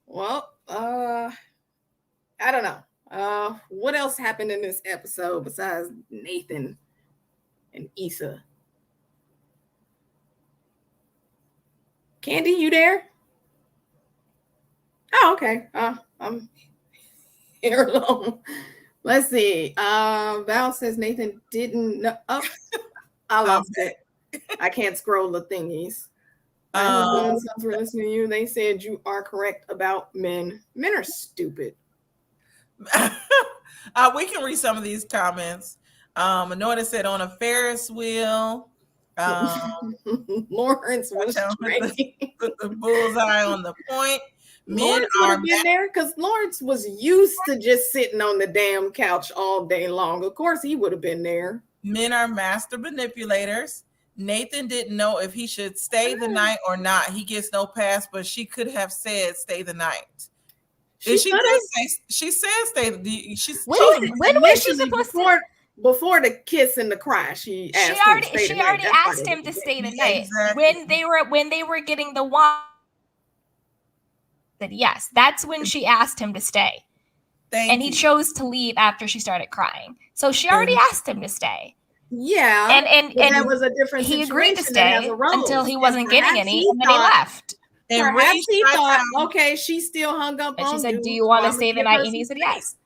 S3: Well, I don't know. What else happened in this episode besides Nathan and Issa? Candy, you there? Oh, okay. I'm here alone. Let's see. Val says Nathan didn't know. Oh, I lost it. I can't scroll the thingies. For listening to you, they said you are correct about men. Men are stupid.
S2: We can read some of these comments. Anointed said on a Ferris wheel.
S3: Lawrence was
S2: put the bullseye on the point. Men
S3: Lawrence would have been there because Lawrence was used to just sitting on the damn couch all day long. Of course, he would have been there.
S2: Men are master manipulators. Nathan didn't know if he should stay the night or not. He gets no pass, but she could have said stay the night. She said stay.
S4: When was she supposed to?
S3: Before the kiss and the cry, she already
S4: asked him to stay the night. Exactly. When they were getting the wine. Said yes. That's when she asked him to stay. He chose to leave after she started crying. So she already asked him to stay.
S3: Yeah.
S4: And
S3: that was a different
S4: he agreed to stay until he wasn't getting any, and then he left.
S2: And
S3: perhaps he thought, okay, she still hung up
S4: and
S3: on
S4: she said, do you want to stay the night? And he said yes.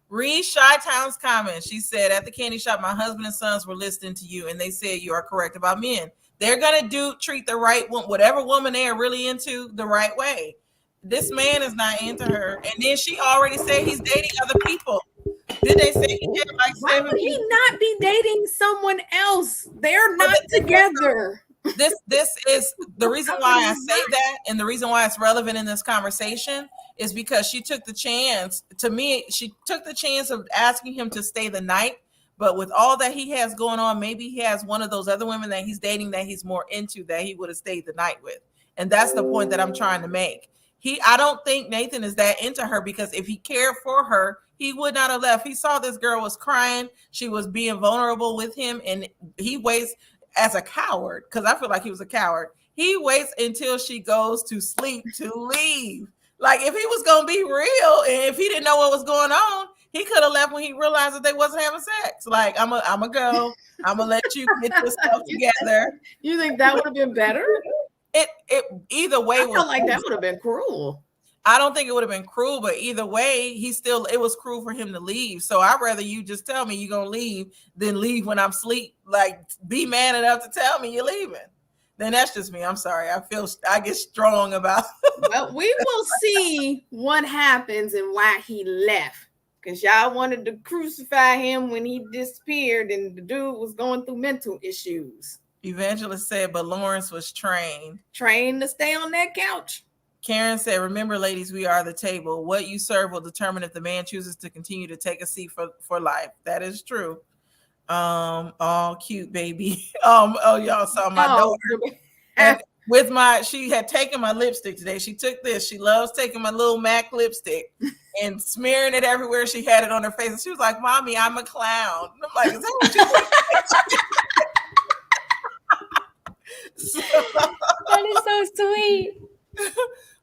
S2: Read Chi-Town's comment. She said, at the candy shop, my husband and sons were listening to you, and they said you are correct about men. They're going to treat the right one, whatever woman they are really into, the right way. This man is not into her. And then she already said he's dating other people. Did they say he did like
S3: why would he not be dating someone else? They're not together.
S2: This is the reason why I say that, and the reason why it's relevant in this conversation is because she took the chance. To me, she took the chance of asking him to stay the night. But with all that he has going on, maybe he has one of those other women that he's dating that he's more into that he would have stayed the night with. And that's the point that I'm trying to make. I don't think Nathan is that into her, because if he cared for her, he would not have left. He saw this girl was crying. She was being vulnerable with him. And he waits as a coward, because I feel like he was a coward. He waits until she goes to sleep to leave. Like, if he was going to be real and if he didn't know what was going on, he could have left when he realized that they wasn't having sex. Like, I'm going to go. I'm going to let you get yourself together.
S3: You think that would have been better?
S2: It either way.
S3: I felt like that would have been cruel.
S2: I don't think it would have been cruel, but either way, it was cruel for him to leave. So I'd rather you just tell me you're going to leave than leave when I'm asleep. Like, be man enough to tell me you're leaving. Then that's just me. I'm sorry. I get strong about
S3: Well, we will see what happens and why he left. Because y'all wanted to crucify him when he disappeared and the dude was going through mental issues.
S2: Evangelist said, but Lawrence was trained
S3: to stay on that couch.
S2: Karen said, remember, ladies, we are the table. What you serve will determine if the man chooses to continue to take a seat for life. That is true. All cute, baby. Y'all saw my daughter. And she had taken my lipstick today. She took this. She loves taking my little MAC lipstick and smearing it everywhere. She had it on her face. And she was like, Mommy, I'm a clown. And I'm like, is that what you
S4: That is so sweet.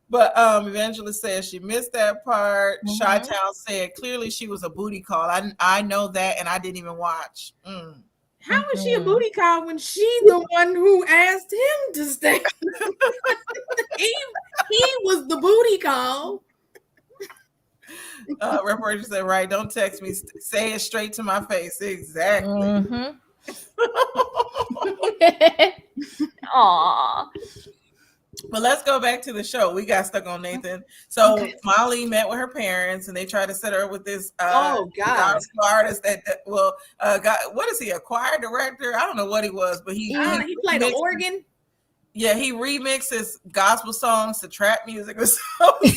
S2: But Evangelist says she missed that part. Mm-hmm. Chi-Town said clearly she was a booty call. I know that, and I didn't even watch.
S3: How was she a booty call when she's the one who asked him to stay? he was the booty call.
S2: Reporter said, right, don't text me. Say it straight to my face. Exactly.
S4: Mm-hmm. Aww.
S2: But let's go back to the show. We got stuck on Nathan. So Molly met with her parents, and they tried to set her up with this gospel artist what is he, a choir director? I don't know what he was, but he
S3: played the organ.
S2: Yeah, he remixes gospel songs to trap music or something.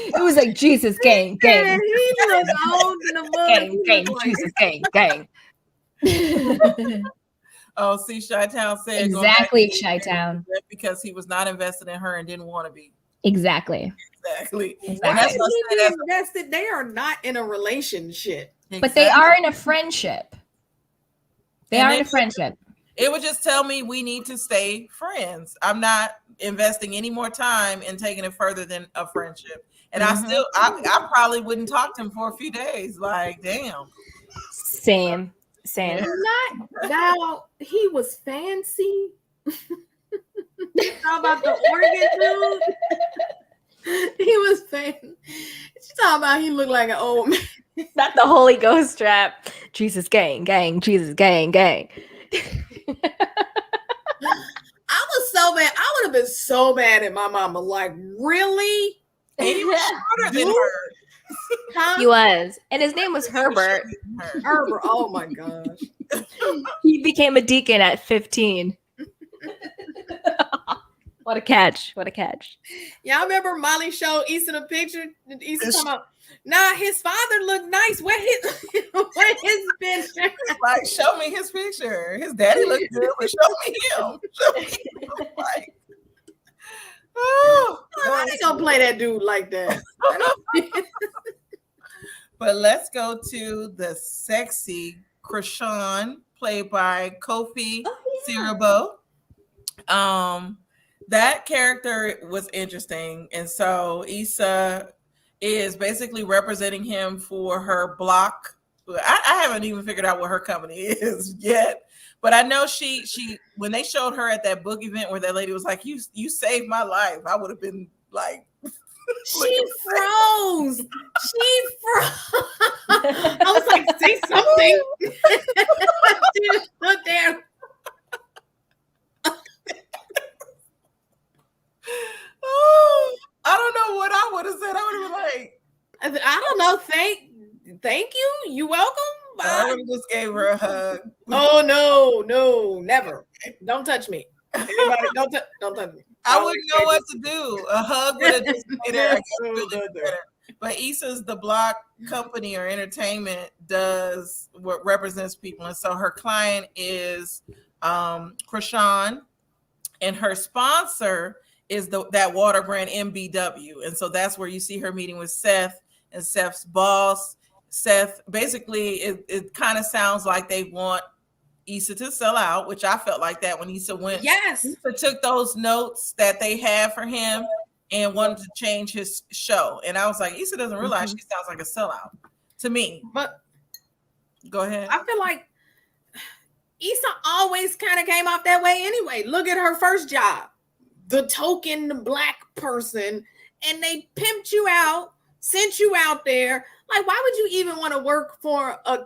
S4: It was like Jesus gang.
S3: Yeah, he was old in the book.
S4: Gang.
S2: Oh, see, Chi-Town said
S4: exactly, Chi-Town,
S2: because he was not invested in her and didn't want to be.
S4: Exactly.
S2: That's
S3: it. They are not in a relationship,
S4: but they are in a friendship. It
S2: would just tell me we need to stay friends. I'm not investing any more time in taking it further than a friendship. And I probably wouldn't talk to him for a few days. Like, damn.
S4: Same.
S3: Now he was fancy. Talk about the organ dude. He was fancy. She talking about he looked like an old man.
S4: Not the Holy Ghost trap. Jesus gang. Jesus gang.
S3: I was so mad. I would have been so mad at my mama. Like, really?
S2: And he was shorter than her.
S3: Huh?
S4: He was. And his name was Herbert.
S3: Herbert. Oh my gosh.
S4: He became a deacon at 15. What a catch.
S3: Y'all remember Molly showed Issa the picture? Issa talking about, nah, his father looked nice. Where his picture?
S2: Like, show me his picture. His daddy looked good, but show me him. Like,
S3: I ain't gonna play that dude like that.
S2: But let's go to the sexy Krishan, played by Kofi Siriboe. That character was interesting, and so Issa is basically representing him for her block. I haven't even figured out what her company is yet, but I know she when they showed her at that book event where that lady was like, you saved my life, I would have been like,
S3: she froze. I was like, say something. She just stood there.
S2: Oh, I don't know what I would have said. I would have been like,
S3: I don't know. Thank you. You welcome.
S2: I would have just gave her a hug.
S3: Oh no, never. Don't touch me. Everybody, don't touch me.
S2: I wouldn't know what to do. A hug would have just made her better. But Issa's the block company or entertainment does what represents people, and so her client is Krishan, and her sponsor is that water brand MBW, and so that's where you see her meeting with Seth and Seth's boss. Seth, basically, it kind of sounds like they want Issa to sell out, which I felt like that when Issa went.
S3: Yes,
S2: Issa took those notes that they had for him and wanted to change his show, and I was like, Issa doesn't realize she sounds like a sellout to me.
S3: But
S2: go ahead.
S3: I feel like Issa always kind of came off that way anyway. Look at her first job. the token black person, and they pimped you out, sent you out there. Like, why would you even want to work for a?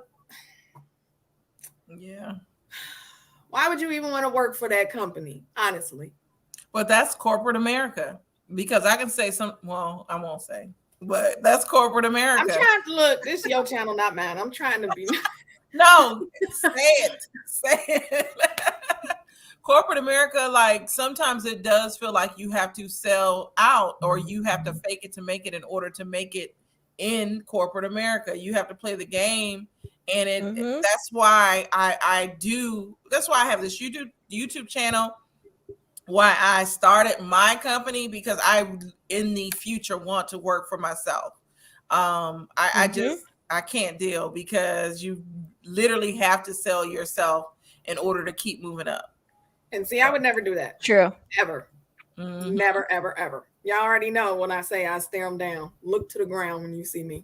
S2: Yeah.
S3: Why would you even want to work for that company? Honestly.
S2: But that's corporate America. Because I can say well, I won't say, but that's corporate America.
S3: I'm trying to look. This is your channel, not mine. I'm trying to be.
S2: No, say it. Say it. Corporate America, like sometimes it does feel like you have to sell out or you have to fake it to make it in order to make it in corporate America. You have to play the game. And that's why that's why I have this YouTube channel, why I started my company, because I in the future want to work for myself. I can't deal, because you literally have to sell yourself in order to keep moving up.
S3: And see, I would never do that.
S4: True.
S3: Ever. Never, ever, ever. Y'all already know when I say I stare them down. Look to the ground when you see me.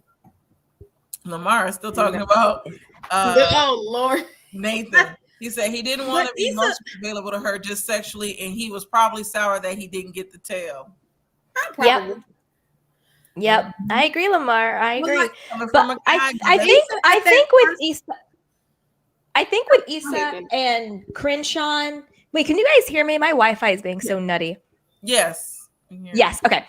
S2: Lamar is still talking about
S3: oh Lord,
S2: Nathan. He said he didn't want to be emotionally available to her just sexually, and he was probably sour that he didn't get the tail.
S4: Yep. I agree, Lamar. I agree.
S2: But
S4: I think with Issa and Crenshaw. Wait, can you guys hear me? My Wi-Fi is being so nutty.
S2: Yes.
S4: Yes. Okay.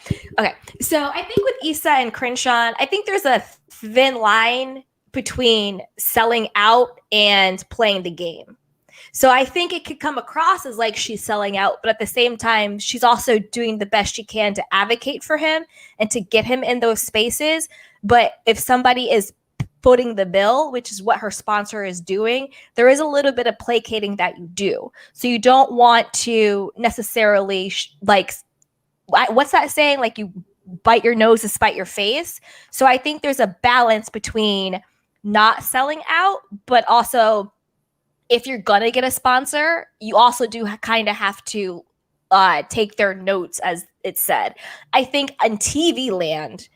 S4: So I think with Issa and Crenshaw, I think there's a thin line between selling out and playing the game. So I think it could come across as like she's selling out, but at the same time, she's also doing the best she can to advocate for him and to get him in those spaces. But if somebody is footing the bill, which is what her sponsor is doing, there is a little bit of placating that you do. So you don't want to necessarily what's that saying? Like you bite your nose to spite your face. So I think there's a balance between not selling out, but also if you're going to get a sponsor, you also do kind of have to take their notes, as it said. I think in TV land,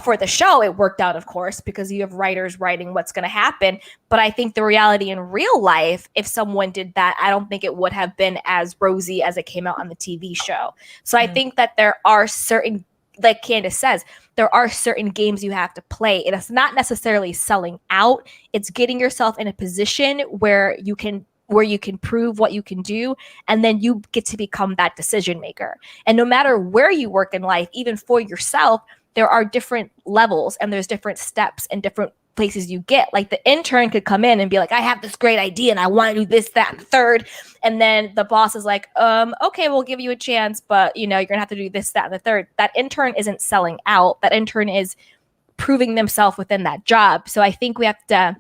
S4: for the show, it worked out, of course, because you have writers writing what's going to happen. But I think the reality in real life, if someone did that, I don't think it would have been as rosy as it came out on the TV show. So I think that there are certain, like Candace says, there are certain games you have to play. And it's not necessarily selling out. It's getting yourself in a position where you can prove what you can do, and then you get to become that decision maker. And no matter where you work in life, even for yourself, there are different levels and there's different steps and different places you get. Like the intern could come in and be like, I have this great idea and I want to do this, that, and third. And then the boss is like, okay, we'll give you a chance, but you're gonna have to do this, that, and the third. That intern isn't selling out. That intern is proving themselves within that job. So I think we have to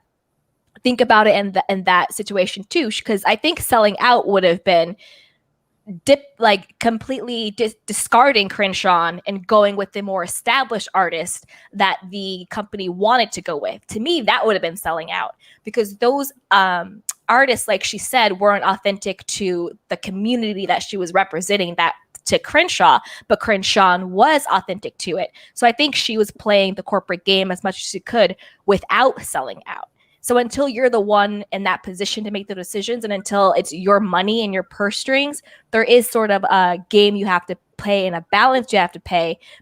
S4: think about it in that situation too, because I think selling out would have been completely discarding Crenshaw and going with the more established artist that the company wanted to go with. To me, that would have been selling out, because those artists, like she said, weren't authentic to the community that she was representing, that to Crenshaw, but Crenshaw was authentic to it. So I think she was playing the corporate game as much as she could without selling out. So until you're the one in that position to make the decisions, and until it's your money and your purse strings, there is sort of a game you have to play and a balance you have to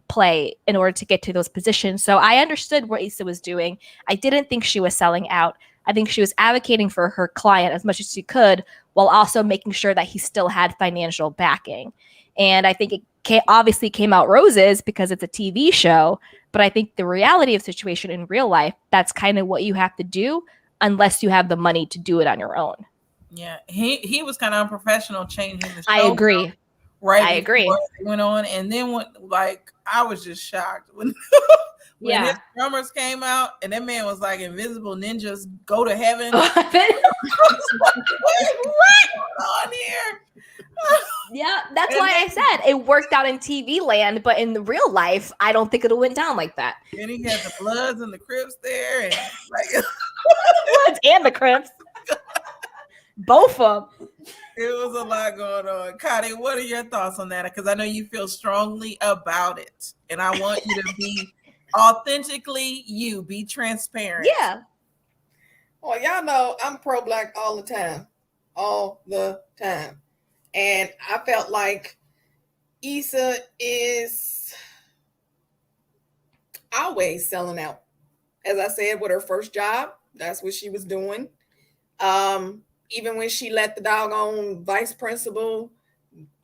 S4: play in order to get to those positions. So I understood what Issa was doing. I didn't think she was selling out. I think she was advocating for her client as much as she could, while also making sure that he still had financial backing. And I think it obviously came out roses because it's a TV show. But I think the reality of the situation in real life, that's kind of what you have to do unless you have the money to do it on your own.
S2: Yeah, he was kind of unprofessional changing the show.
S4: I agree.
S2: Right.
S4: I agree.
S2: It went on, and then I was just shocked when his drummers came out, and that man was like invisible ninjas go to heaven. What's going on here?
S4: Yeah, that's why I said it worked out in TV land, but in the real life, I don't think it went down like that.
S2: And he had the Bloods and the Crips there, and
S4: the Bloods and the Crips, both of them.
S2: It was a lot going on. Khadi, what are your thoughts on that? Because I know you feel strongly about it, and I want you to be authentically you. Be transparent.
S4: Yeah.
S3: Well, y'all know I'm pro-Black all the time. And I felt like Issa is always selling out. As I said, with her first job, that's what she was doing. Even when she let the doggone vice principal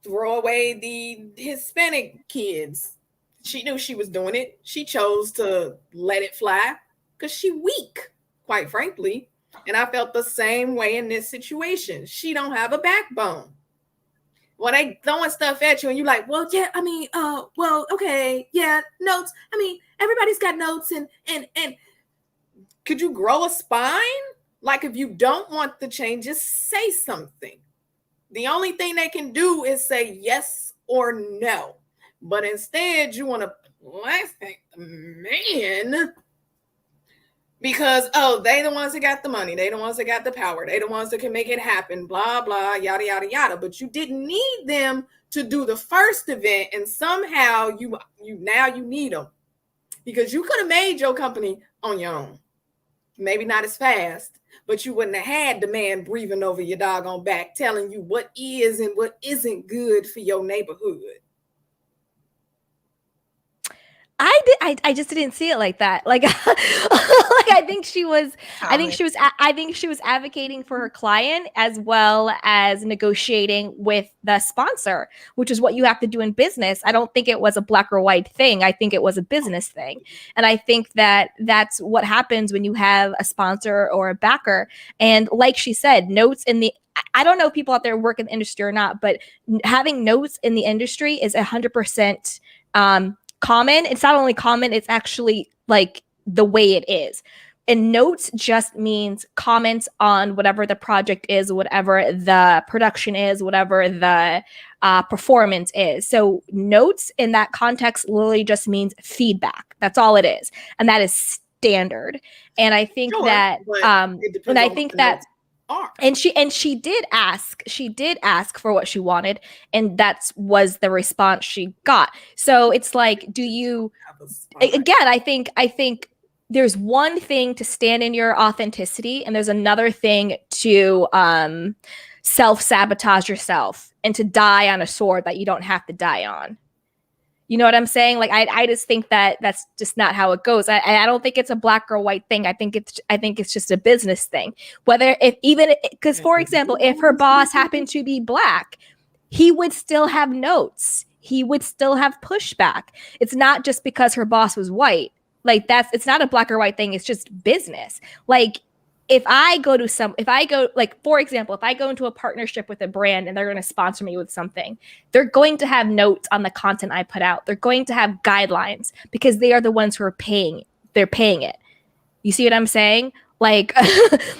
S3: throw away the Hispanic kids, she knew she was doing it. She chose to let it fly because she weak, quite frankly. And I felt the same way in this situation. She don't have a backbone. When they throwing stuff at you and you're like, well, yeah, I mean, well, okay, yeah, notes. I mean, everybody's got notes and could you grow a spine? Like, if you don't want the change, just say something. The only thing they can do is say yes or no. But instead, you want to plastic the man because, oh, they the ones that got the money. They the ones that got the power. They the ones that can make it happen, blah, blah, yada, yada, yada. But you didn't need them to do the first event, and somehow you now need them because you could have made your company on your own. Maybe not as fast, but you wouldn't have had the man breathing over your doggone back, telling you what is and what isn't good for your neighborhood.
S4: I just didn't see it like that. Like, like I think she was advocating for her client as well as negotiating with the sponsor, which is what you have to do in business. I don't think it was a black or white thing. I think it was a business thing. And I think that that's what happens when you have a sponsor or a backer. And like she said, notes in the I don't know if people out there work in the industry or not, but having notes in the industry is 100% common. It's not only common, it's actually like the way it is. And notes just means comments on whatever the project is, whatever the production is, whatever the performance is. So notes in that context literally just means feedback. That's all it is. And that is standard. And I think that and I think that and she did ask for what she wanted, and that was the response she got. So it's like, do you again, I think there's one thing to stand in your authenticity, and there's another thing to self-sabotage yourself and to die on a sword that you don't have to die on. You know what I'm saying? Like, I just think that that's just not how it goes. I don't think it's a black or white thing. I think it's just a business thing. Whether because for example, if her boss happened to be black, he would still have notes. He would still have pushback. It's not just because her boss was white. Like, it's not a black or white thing. It's just business. Like, for example, if I go into a partnership with a brand and they're going to sponsor me with something, they're going to have notes on the content I put out. They're going to have guidelines because they are the ones who are paying. They're paying it. You see what I'm saying? Like,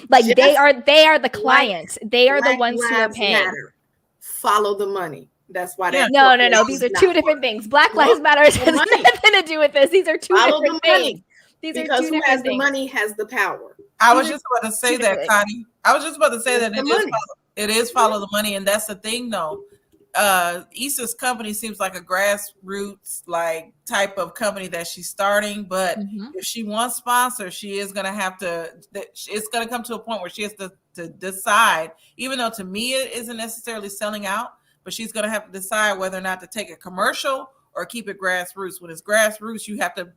S4: like they are the clients. They are the ones who are paying.
S3: Matter. Follow the money. That's why.
S4: No. These are two different things. Black Lives Matter has nothing to do with this. These are two different things. These are two
S3: who has
S4: things.
S3: The money has the power.
S2: I was just about to say that, Khadi. I was just about to say that it is follow the money, and that's the thing, though. Issa's company seems like a grassroots like type of company that she's starting, but if she wants sponsors, she is going to have to. It's going to come to a point where she has to decide. Even though to me it isn't necessarily selling out, but she's going to have to decide whether or not to take a commercial or keep it grassroots. When it's grassroots, you have to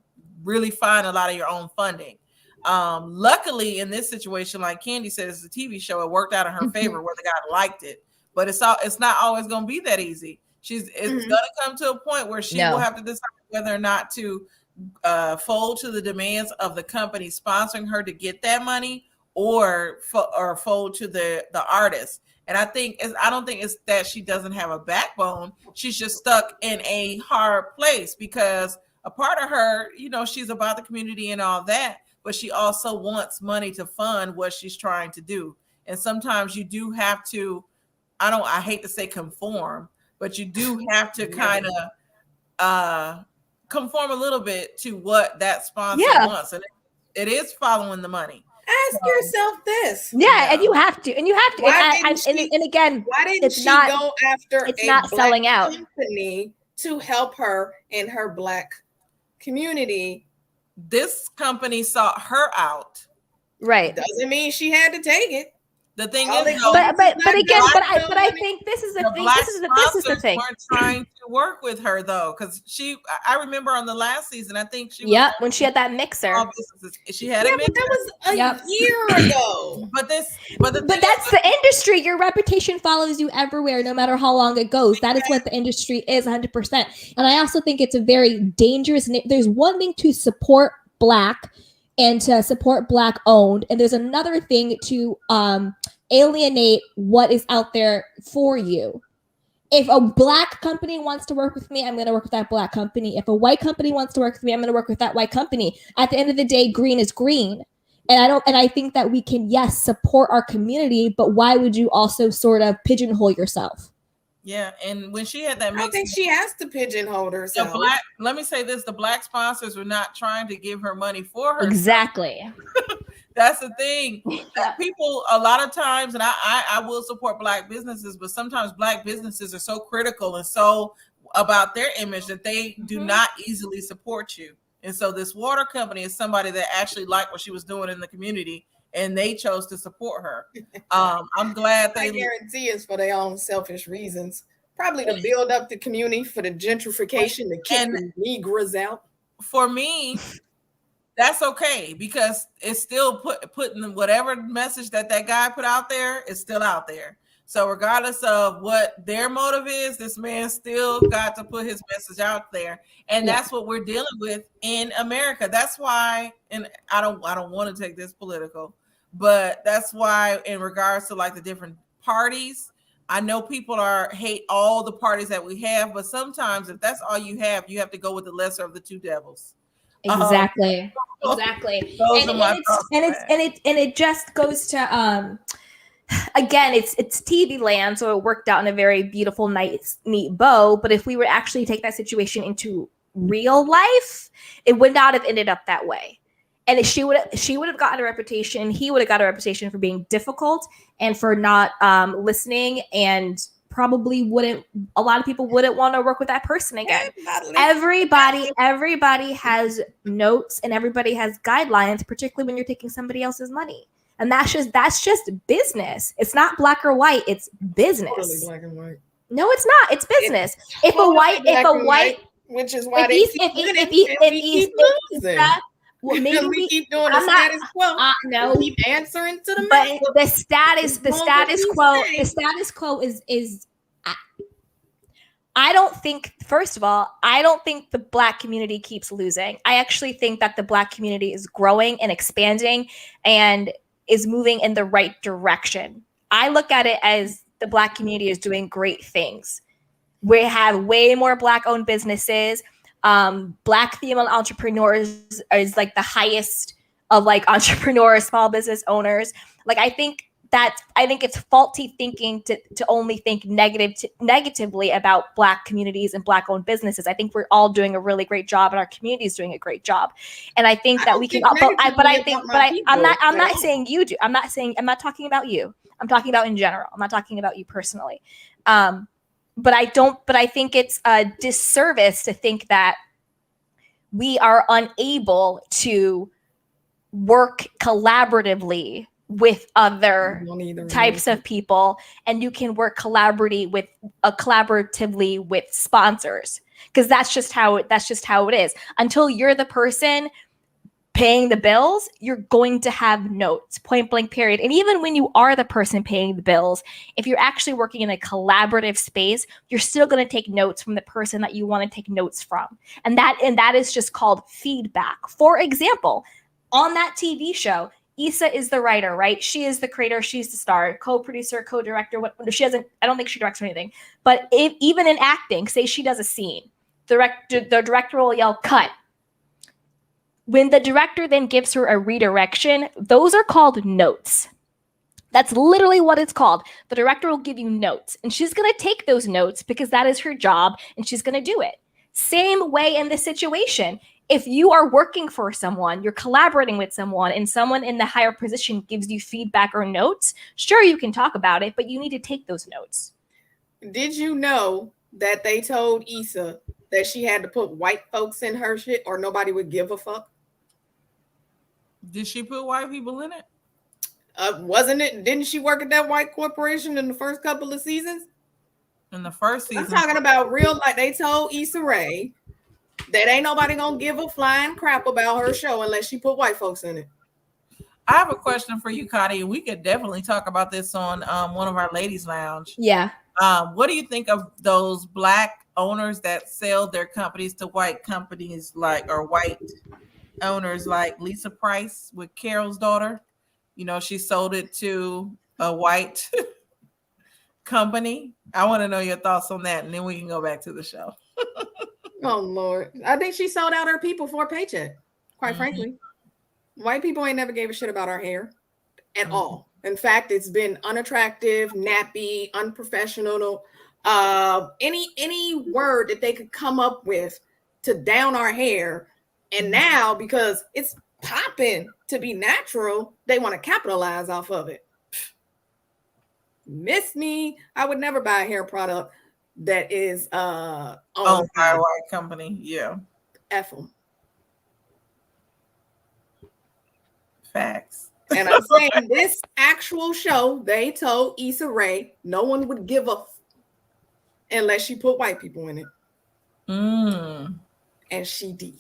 S2: really find a lot of your own funding. Luckily, in this situation, like Candy said, it's a TV show. It worked out in her favor where the guy liked it, but it's not always going to be that easy. It's going to come to a point where she will have to decide whether or not to fold to the demands of the company sponsoring her to get that money, or fold to the artist. And I don't think it's that she doesn't have a backbone. She's just stuck in a hard place because a part of her, she's about the community and all that, but she also wants money to fund what she's trying to do. And sometimes you do have to, I hate to say conform, but you do have to kind of conform a little bit to what that sponsor wants. And it is following the money.
S3: Ask yourself this.
S4: Yeah, and you have to. And again,
S3: why didn't she go after
S4: it's not selling out
S3: company to help her in her black community?
S2: This company sought her out.
S4: Right.
S3: Doesn't mean she had to take it.
S2: The thing
S3: All
S2: is,
S3: they
S2: though,
S3: want
S4: but again,
S3: black
S4: but I
S3: money.
S4: think this is the
S2: the
S4: thing.
S2: black
S4: This is the
S2: sponsors
S4: thing.
S2: weren't trying to work with her though, because I remember on the last season, I think she was
S4: Yep, when she had that mixer.
S2: small businesses. She had a
S3: But
S2: mixer,
S3: that was a
S4: Yep.
S3: year ago.
S2: but the
S4: But
S2: thing
S4: that's
S2: is,
S4: the industry. Your reputation follows you everywhere, no matter how long it goes. That is what the industry is, 100%. And I also think it's a very dangerous. There's one thing to support Black and to support Black owned, and there's another thing to alienate what is out there for you. If a Black company wants to work with me, I'm going to work with that Black company. If a white company wants to work with me, I'm going to work with that white company. At the end of the day, green is green. And I think that we can, yes, support our community, but why would you also sort of pigeonhole yourself?
S2: yeah. And when she had that
S3: I
S2: mixer,
S3: think she has to pigeonhole herself.
S2: let me say this: the Black sponsors were not trying to give her money for her.
S4: Exactly.
S2: That's the thing. People a lot of times, and I will support Black businesses, but sometimes Black businesses are so critical and so about their image that they do not easily support you. And so this water company is somebody that actually liked what she was doing in the community, and they chose to support her. I'm glad
S3: I guarantee it's for their own selfish reasons. Probably to build up the community for the gentrification to kick the Negroes out.
S2: For me, that's okay, because it's still putting whatever message that guy put out there is still out there. So regardless of what their motive is, this man still got to put his message out there, and that's what we're dealing with in America. That's why, and I don't want to take this political, but that's why in regards to like the different parties, I know people hate all the parties that we have, but sometimes if that's all you have to go with the lesser of the two devils.
S4: Exactly. Exactly. And it just goes to again, it's TV land, so it worked out in a very beautiful, nice, neat bow. But if we were actually take that situation into real life, it would not have ended up that way. And she would have gotten a reputation. He would have got a reputation for being difficult and for not listening, and probably a lot of people wouldn't want to work with that person again. Everybody has notes and everybody has guidelines, particularly when you're taking somebody else's money. And that's just business. It's not black or white. It's business.
S3: Totally black and white.
S4: No, it's not. It's business. If a white,
S3: which is why we keep doing the status quo.
S4: No,
S3: we keep answering to the
S4: but the status quo is. I don't think, first of all, the Black community keeps losing. I actually think that the Black community is growing and expanding and is moving in the right direction. I look at it as the Black community is doing great things. We have way more Black-owned businesses. Black female entrepreneurs is like the highest of like entrepreneurs, small business owners. Like I think it's faulty thinking to only think negatively about Black communities and Black-owned businesses. I think we're all doing a really great job, and our community is doing a great job. And I think that we can. I'm not saying you do. I'm not talking about you. I'm talking about in general. I'm not talking about you personally. But I think it's a disservice to think that we are unable to work collaboratively with other types of people, and you can work collaboratively with sponsors, because that's just how it is. Until you're the person paying the bills, you're going to have notes, point blank, period. And even when you are the person paying the bills, if you're actually working in a collaborative space, you're still going to take notes from the person that you want to take notes from. And that is just called feedback. For example, on that TV show, Issa is the writer, right? She is the creator. She's the star, co-producer, co-director. I don't think she directs or anything. But even in acting, say she does a scene, the director will yell, "Cut." When the director then gives her a redirection, those are called notes. That's literally what it's called. The director will give you notes, and she's going to take those notes because that is her job, and she's going to do it. Same way in this situation. If you are working for someone, you're collaborating with someone, and someone in the higher position gives you feedback or notes, sure, you can talk about it, but you need to take those notes.
S3: Did you know that they told Issa that she had to put white folks in her shit or nobody would give a fuck?
S2: Did she put white people in it?
S3: Wasn't it? Didn't she work at that white corporation in the first couple of seasons?
S2: In the first season,
S3: I'm talking about real. Like they told Issa Rae that ain't nobody gonna give a flying crap about her show unless she put white folks in it.
S2: I have a question for you, Khadi. We could definitely talk about this on one of our ladies' lounge.
S4: Yeah.
S2: What do you think of those black owners that sell their companies to white companies or white owners like Lisa Price with Carol's daughter? You know, she sold it to a white company. I want to know your thoughts on that, and then we can go back to the show.
S3: Oh Lord, I think she sold out her people for a paycheck. Quite frankly, white people ain't never gave a shit about our hair at all. In fact, it's been unattractive, nappy, unprofessional. Any word that they could come up with to down our hair, and now because it's popping to be natural, they want to capitalize off of it. Miss me, I would never buy a hair product that is owned
S2: by a white company. Yeah,
S3: F them.
S2: Facts.
S3: And I'm saying this actual show, they told Issa Rae no one would give a unless she put white people in it. And she did.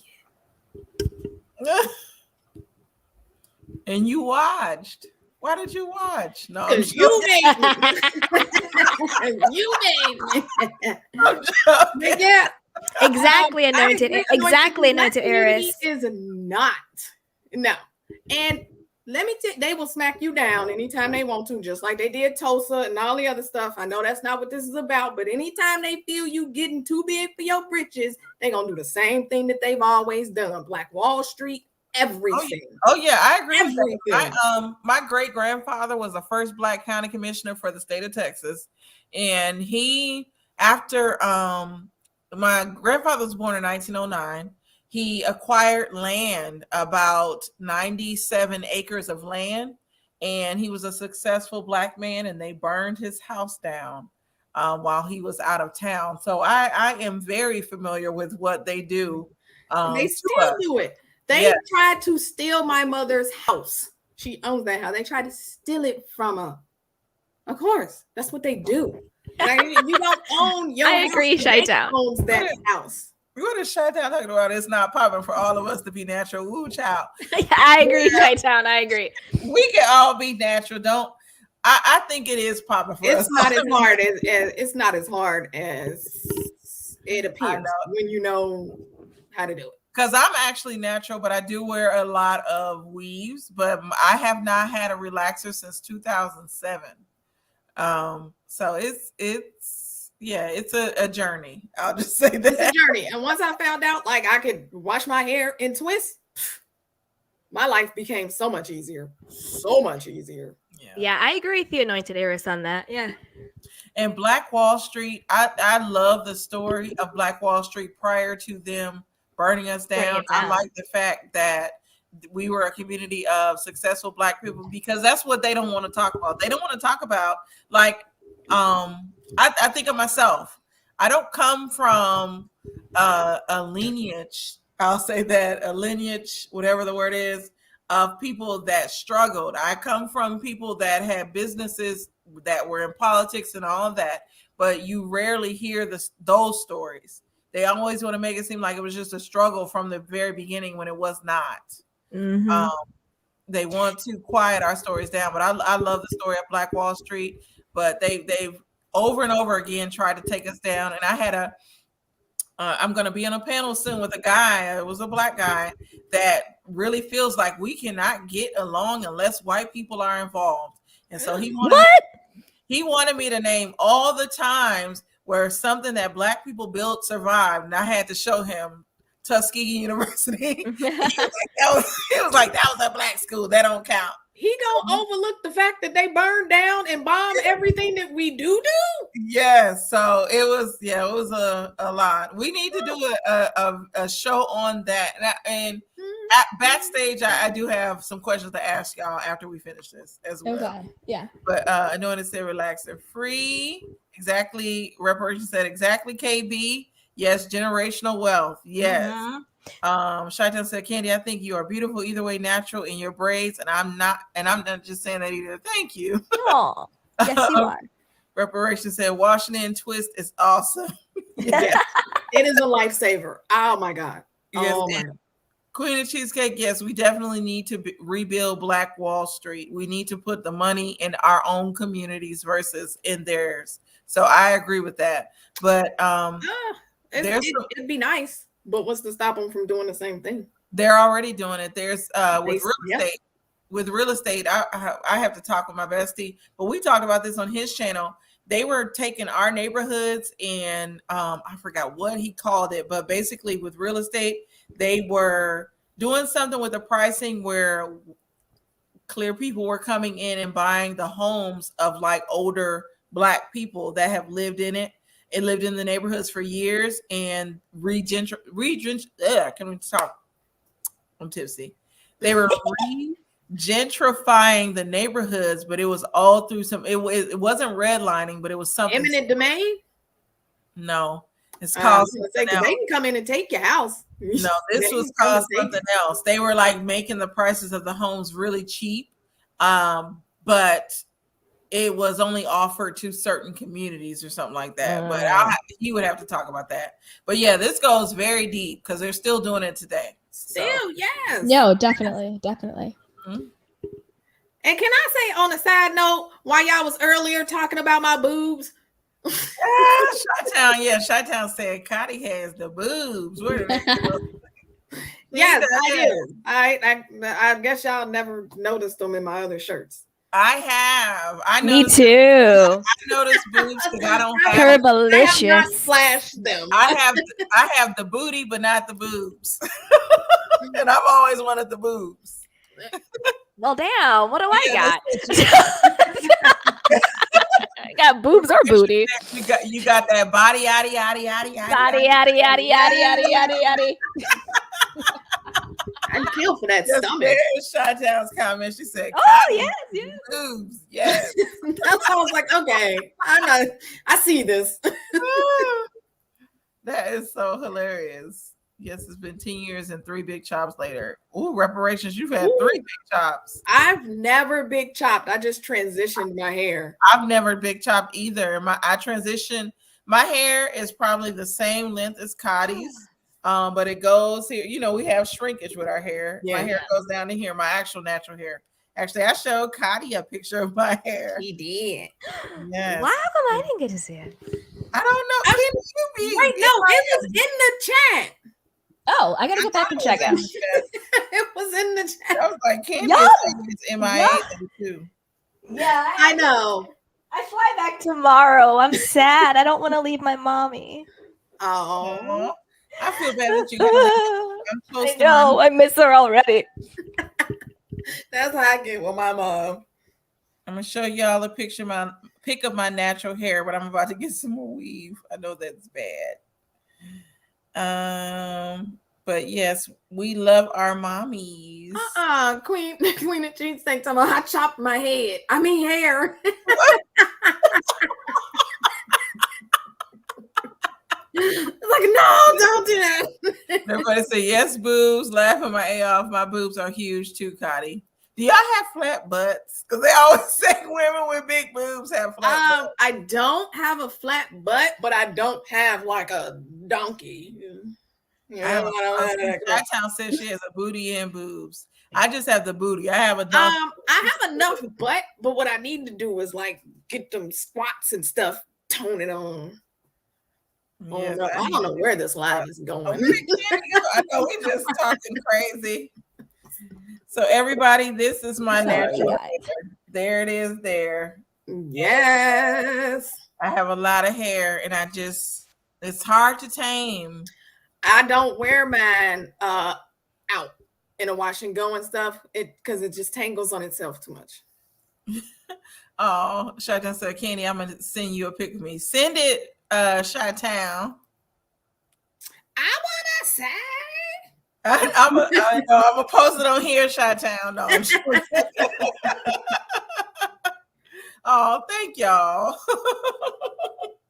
S2: And you watched. Why did you watch? No,
S3: because you made me. You made me. Yeah.
S4: Exactly, anointed. Exactly, anointed heiress.
S3: Is not. No. And let me tell you, they will smack you down anytime they want to, just like they did Tulsa and all the other stuff. I know that's not what this is about, but anytime they feel you getting too big for your britches, they're going to do the same thing that they've always done. Black Wall Street, everything.
S2: Oh yeah, I agree.
S3: Everything.
S2: My great grandfather was the first black county commissioner for the state of Texas, and he, after my grandfather was born in 1909. He acquired land, about 97 acres of land, and he was a successful black man, and they burned his house down while he was out of town. So I am very familiar with what they do.
S3: They still do it. They tried to steal my mother's house. She owns that house. They tried to steal it from her. Of course, that's what they do. Like, you don't own your house.
S4: I agree, Chi-Town
S3: owns that house.
S2: What is Chi-Town talking about? It's not popping for all of us to be natural. Woo, child.
S4: I agree, Chi-Town. I agree.
S2: We can all be natural. I think it is popping for us.
S3: It's not as hard as it appears when you know how to do it.
S2: Because I'm actually natural, but I do wear a lot of weaves. But I have not had a relaxer since 2007. So it's a journey. I'll just say that.
S3: It's a journey. And once I found out like I could wash my hair in twists, my life became so much easier. So much easier.
S4: Yeah, I agree with you, anointed heiress, on that. Yeah.
S2: And Black Wall Street, I love the story of Black Wall Street prior to them burning us down. I like the fact that we were a community of successful black people, because that's what they don't want to talk about. They don't want to talk about, like, I think of myself. I don't come from a lineage, I'll say that, a lineage, whatever the word is, of people that struggled. I come from people that had businesses that were in politics and all of that, but you rarely hear those stories. They always want to make it seem like it was just a struggle from the very beginning when it was not.
S4: Mm-hmm.
S2: They want to quiet our stories down, but I love the story of Black Wall Street, but they've over and over again tried to take us down. And I had I'm going to be on a panel soon with a guy, it was a black guy, that really feels like we cannot get along unless white people are involved. And so he wanted me to name all the times where something that black people built survived. And I had to show him Tuskegee University. He was like, that was a black school, that don't count.
S3: He gonna overlook the fact that they burned down and bombed everything that we do.
S2: Yeah, so it was a lot. We need to do a show on that. And backstage, I do have some questions to ask y'all after we finish this as well.
S5: Okay, yeah.
S2: But I know it said relax and free. Exactly. Reparation said exactly. KB. Yes, generational wealth. Yes. Shaitan said, Candy, I think you are beautiful either way, natural in your braids, and I'm not just saying that either. Thank you.
S4: Oh, yes, you are.
S2: Reparation said, Washington twist is awesome.
S3: Yes, it is a lifesaver. Oh my God.
S2: Yes,
S3: Oh my God.
S2: Queen of Cheesecake, yes, we definitely need to rebuild Black Wall Street. We need to put the money in our own communities versus in theirs. So I agree with that. But
S3: it'd be nice. But what's to stop them from doing the same thing?
S2: They're already doing it. There's with real
S3: Yeah.
S2: estate. With real estate, I have to talk with my bestie, but we talked about this on his channel. They were taking our neighborhoods and I forgot what he called it, but basically with real estate, they were doing something with the pricing where clear people were coming in and buying the homes of like older Black people that have lived in it and lived in the neighborhoods for years and can we talk? I'm tipsy. They were gentrifying the neighborhoods, but it was all through it wasn't redlining, but it was something.
S3: Eminent domain?
S2: No, it's called
S3: they can come in and take your house.
S2: No, this was called something else. They were like making the prices of the homes really cheap, but it was only offered to certain communities or something like that. But you would have to talk about that. But yeah, this goes very deep because they're still doing it today.
S3: Still, yes.
S5: No, definitely.
S3: Mm-hmm. And can I say on a side note, while y'all was earlier talking about my boobs?
S2: Chi-Town said Khadi has the boobs. Where did
S3: Yes, I do. I guess y'all never noticed them in my other shirts.
S2: I have.
S4: Me too.
S2: I noticed boobs because I don't have.
S4: Herbalicious.
S3: I have not flashed them.
S2: I have the booty, but not the boobs. And I've always wanted the boobs.
S4: Well, damn. What do I got? I got boobs or booty.
S2: You got that body, yaddy, yaddy, yaddy, yaddy.
S4: Body, yaddy, yaddy, yaddy, yaddy, yaddy, yaddy.
S3: I'd kill for that stomach.
S2: Chi-Town's comment. She said,
S4: "Oh yes,
S2: boobs, yes."
S3: That's why I was like, okay, I know, I see this.
S2: That is so hilarious. Yes, it's been 10 years and 3 big chops later. Ooh, reparations. You've had 3 big chops.
S3: I've never big chopped. I just transitioned my hair.
S2: I've never big chopped either. I transitioned. My hair is probably the same length as Khadi's, but it goes here. You know, we have shrinkage with our hair. Yeah. My hair goes down to here, my actual natural hair. Actually, I showed Khadi a picture of my hair.
S3: He did.
S2: Yes.
S4: Why come I didn't get to see it?
S2: I don't know.
S3: Wait, no, it was in the chat.
S5: Oh, I gotta go back and check it.
S3: It was in the chat.
S2: I was like, Candy, it's MIA too.
S4: Yeah,
S3: I know.
S4: I fly back tomorrow. I'm sad. I don't want to leave my mommy.
S3: Oh,
S2: I feel bad that you.
S4: I know. I miss her already.
S3: That's how I get with my mom.
S2: I'm gonna show y'all a pic of my natural hair, but I'm about to get some more weave. I know that's bad. But yes, we love our mommies.
S3: Queen of Cheese saying something. I chopped my head. I mean hair. Like, no, don't do that.
S2: Everybody say yes, boobs. Laughing my A off. My boobs are huge too, Khadi. Do y'all have flat butts? Because they always say women with big boobs have flat butts.
S3: I don't have a flat butt, but I don't have like a donkey.
S2: Chi-Town says she has a booty and boobs. I just have the booty. I have a donkey.
S3: I have enough butt, but what I need to do is like get them squats and stuff, tone it on. Yes, I don't know where this live is going.
S2: I know we just talking crazy. So everybody, this is my natural hair. There it is there.
S3: Yes.
S2: I have a lot of hair and it's hard to tame.
S3: I don't wear mine out in a wash and go and stuff because it just tangles on itself too much.
S2: Oh, Chi-Town said, Candy, I'm gonna send you a pic of me. Send it, Chi-Town.
S3: I wanna say
S2: I'm gonna post it on here, Chi-Town. No, I'm sure. Oh, thank y'all.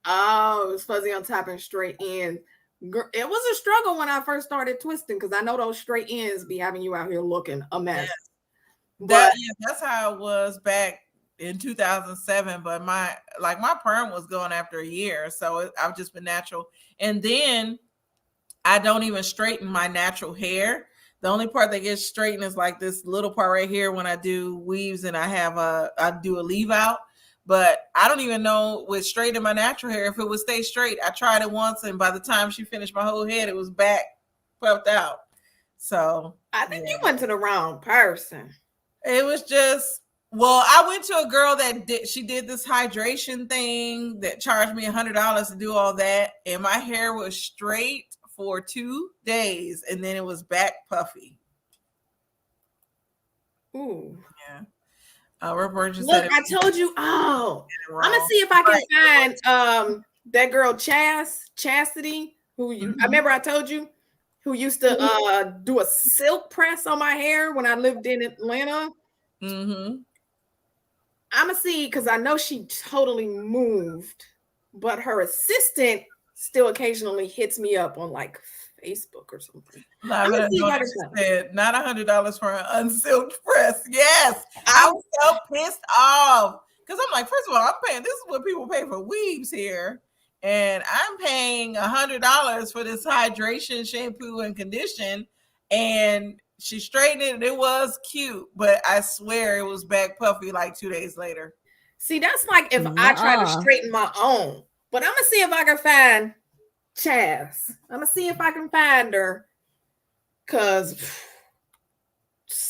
S3: Oh, it was fuzzy on top and straight in. Girl, it was a struggle when I first started twisting because I know those straight ends be having you out here looking a mess. But
S2: That's how it was back in 2007. But my perm was going after a year, so I've just been natural. And then I don't even straighten my natural hair. The only part that gets straightened is like this little part right here when I do weaves and I do a leave out. But I don't even know with straightening my natural hair if it would stay straight. I tried it once, and by the time she finished my whole head, it was back puffed out. So
S3: I think you went to the wrong person.
S2: It was just, well, I went to a girl that did this hydration thing that charged me $100 to do all that, and my hair was straight for 2 days, and then it was back puffy.
S3: Ooh,
S2: yeah. Look,
S3: I told you. Oh, I'm gonna see if I can find that girl Chastity, who you. I remember I told you, who used to do a silk press on my hair when I lived in Atlanta.
S2: Mm-hmm.
S3: I'm gonna see because I know she totally moved, but her assistant still occasionally hits me up on like Facebook or something.
S2: Not $100 for an unsilked press. Yes, I was so pissed off because I'm like, first of all, I'm paying. This is what people pay for weaves here, and I'm paying $100 for this hydration shampoo and condition, and she straightened it. And it was cute, but I swear it was back puffy like 2 days later.
S3: See, that's like if I try to straighten my own. But I'm gonna see if I can find Chaz. I'm gonna see if I can find her, because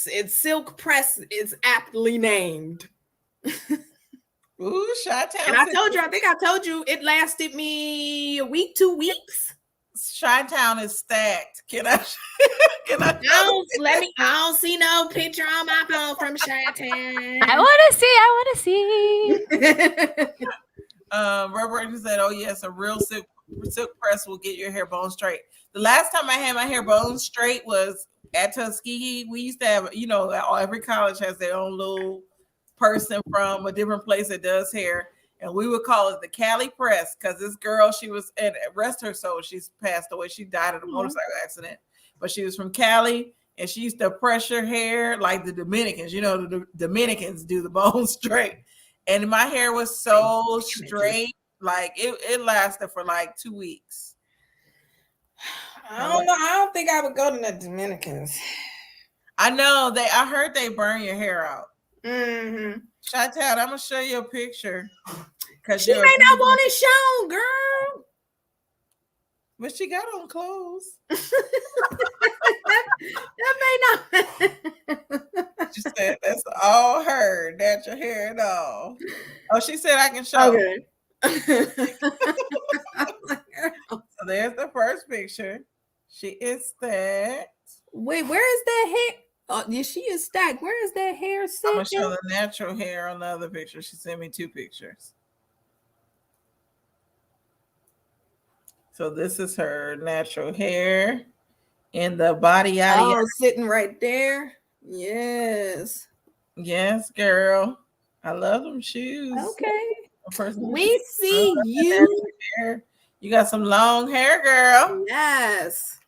S3: it's silk press is aptly named.
S2: Ooh, Chi-Town.
S3: And I think I told you it lasted me a week, 2 weeks.
S2: Chi-Town is stacked. Can I
S3: I don't see no picture on my phone from Chi-Town.
S4: I want to see.
S2: Reverend said, "Oh yes, a real silk press will get your hair bone straight." The last time I had my hair bone straight was at Tuskegee. We used to have, every college has their own little person from a different place that does hair, and we would call it the Cali press because this girl, she was, and rest her soul, she's passed away. She died in a motorcycle accident, but she was from Cali, and she used to press her hair like the Dominicans. The Dominicans do the bone straight. And my hair was so straight, like it lasted for like 2 weeks.
S3: I don't know. I don't think I would go to the Dominicans.
S2: I know I heard they burn your hair out.
S3: Mm-hmm.
S2: Chi-Town, I'm gonna show you a picture.
S3: She may not want it shown, girl.
S2: But she got on clothes.
S3: that may not.
S2: She said that's all her, natural hair and all. Oh, she said I can show.
S3: Okay.
S2: So there's the first picture. She is stacked.
S3: Wait, where is that hair? Oh, yeah, she is stacked. Where is that hair sitting?
S2: I'm gonna show the natural hair on the other picture. She sent me 2 pictures. So this is her natural hair in the body.
S3: Sitting right there. Yes.
S2: Yes, girl. I love them shoes.
S3: Okay. We see you.
S2: You got some long hair, girl.
S3: Yes.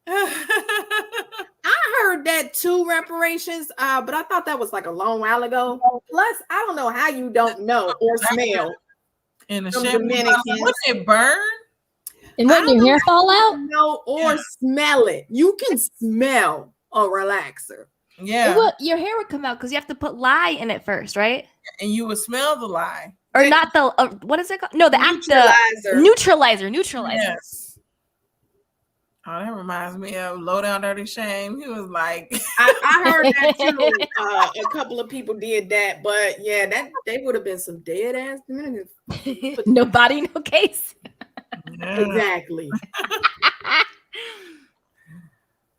S3: I heard that too, reparations, but I thought that was like a long while ago. Plus, I don't know how you don't know or smell.
S2: In the Dominicans. Wouldn't it burn?
S5: And wouldn't your hair fall out?
S3: No, or smell it. You can smell a relaxer.
S2: Yeah.
S4: Your hair would come out because you have to put lye in it first, right?
S2: And you would smell the lye.
S4: Or not the, what is it called? No, the neutralizer.
S2: Yes. Oh, that reminds me of Low Down Dirty Shame. He was like,
S3: I heard that too. A couple of people did that, but yeah, that they would have been some dead ass Dominicans.
S4: No body, no case.
S2: Yeah.
S3: Exactly.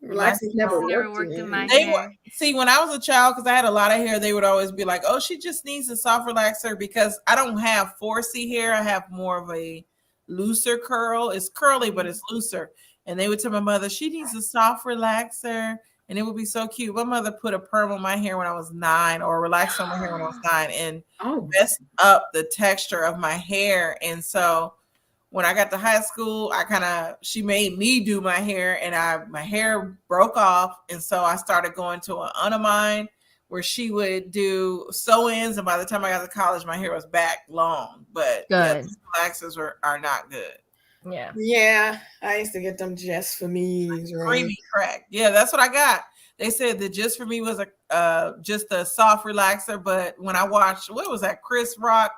S3: Relaxers never worked in my
S2: hair. See, when I was a child, because I had a lot of hair, they would always be like, "Oh, she just needs a soft relaxer," because I don't have 4C hair. I have more of a looser curl. It's curly, but it's looser. And they would tell my mother, she needs a soft relaxer, and it would be so cute. My mother put a perm on my hair when I was 9, or a relaxer on my hair when I was 9, and messed up the texture of my hair. And so when I got to high school, she made me do my hair, and my hair broke off, and so I started going to an aunt of mine where she would do sew-ins, and by the time I got to college, my hair was back long. But yeah, these relaxers are not good.
S4: Yeah.
S3: Yeah, I used to get them just for me.
S2: Creamy crack. Yeah, that's what I got. They said that just for me was just a soft relaxer, but when I watched, what was that, Chris Rock,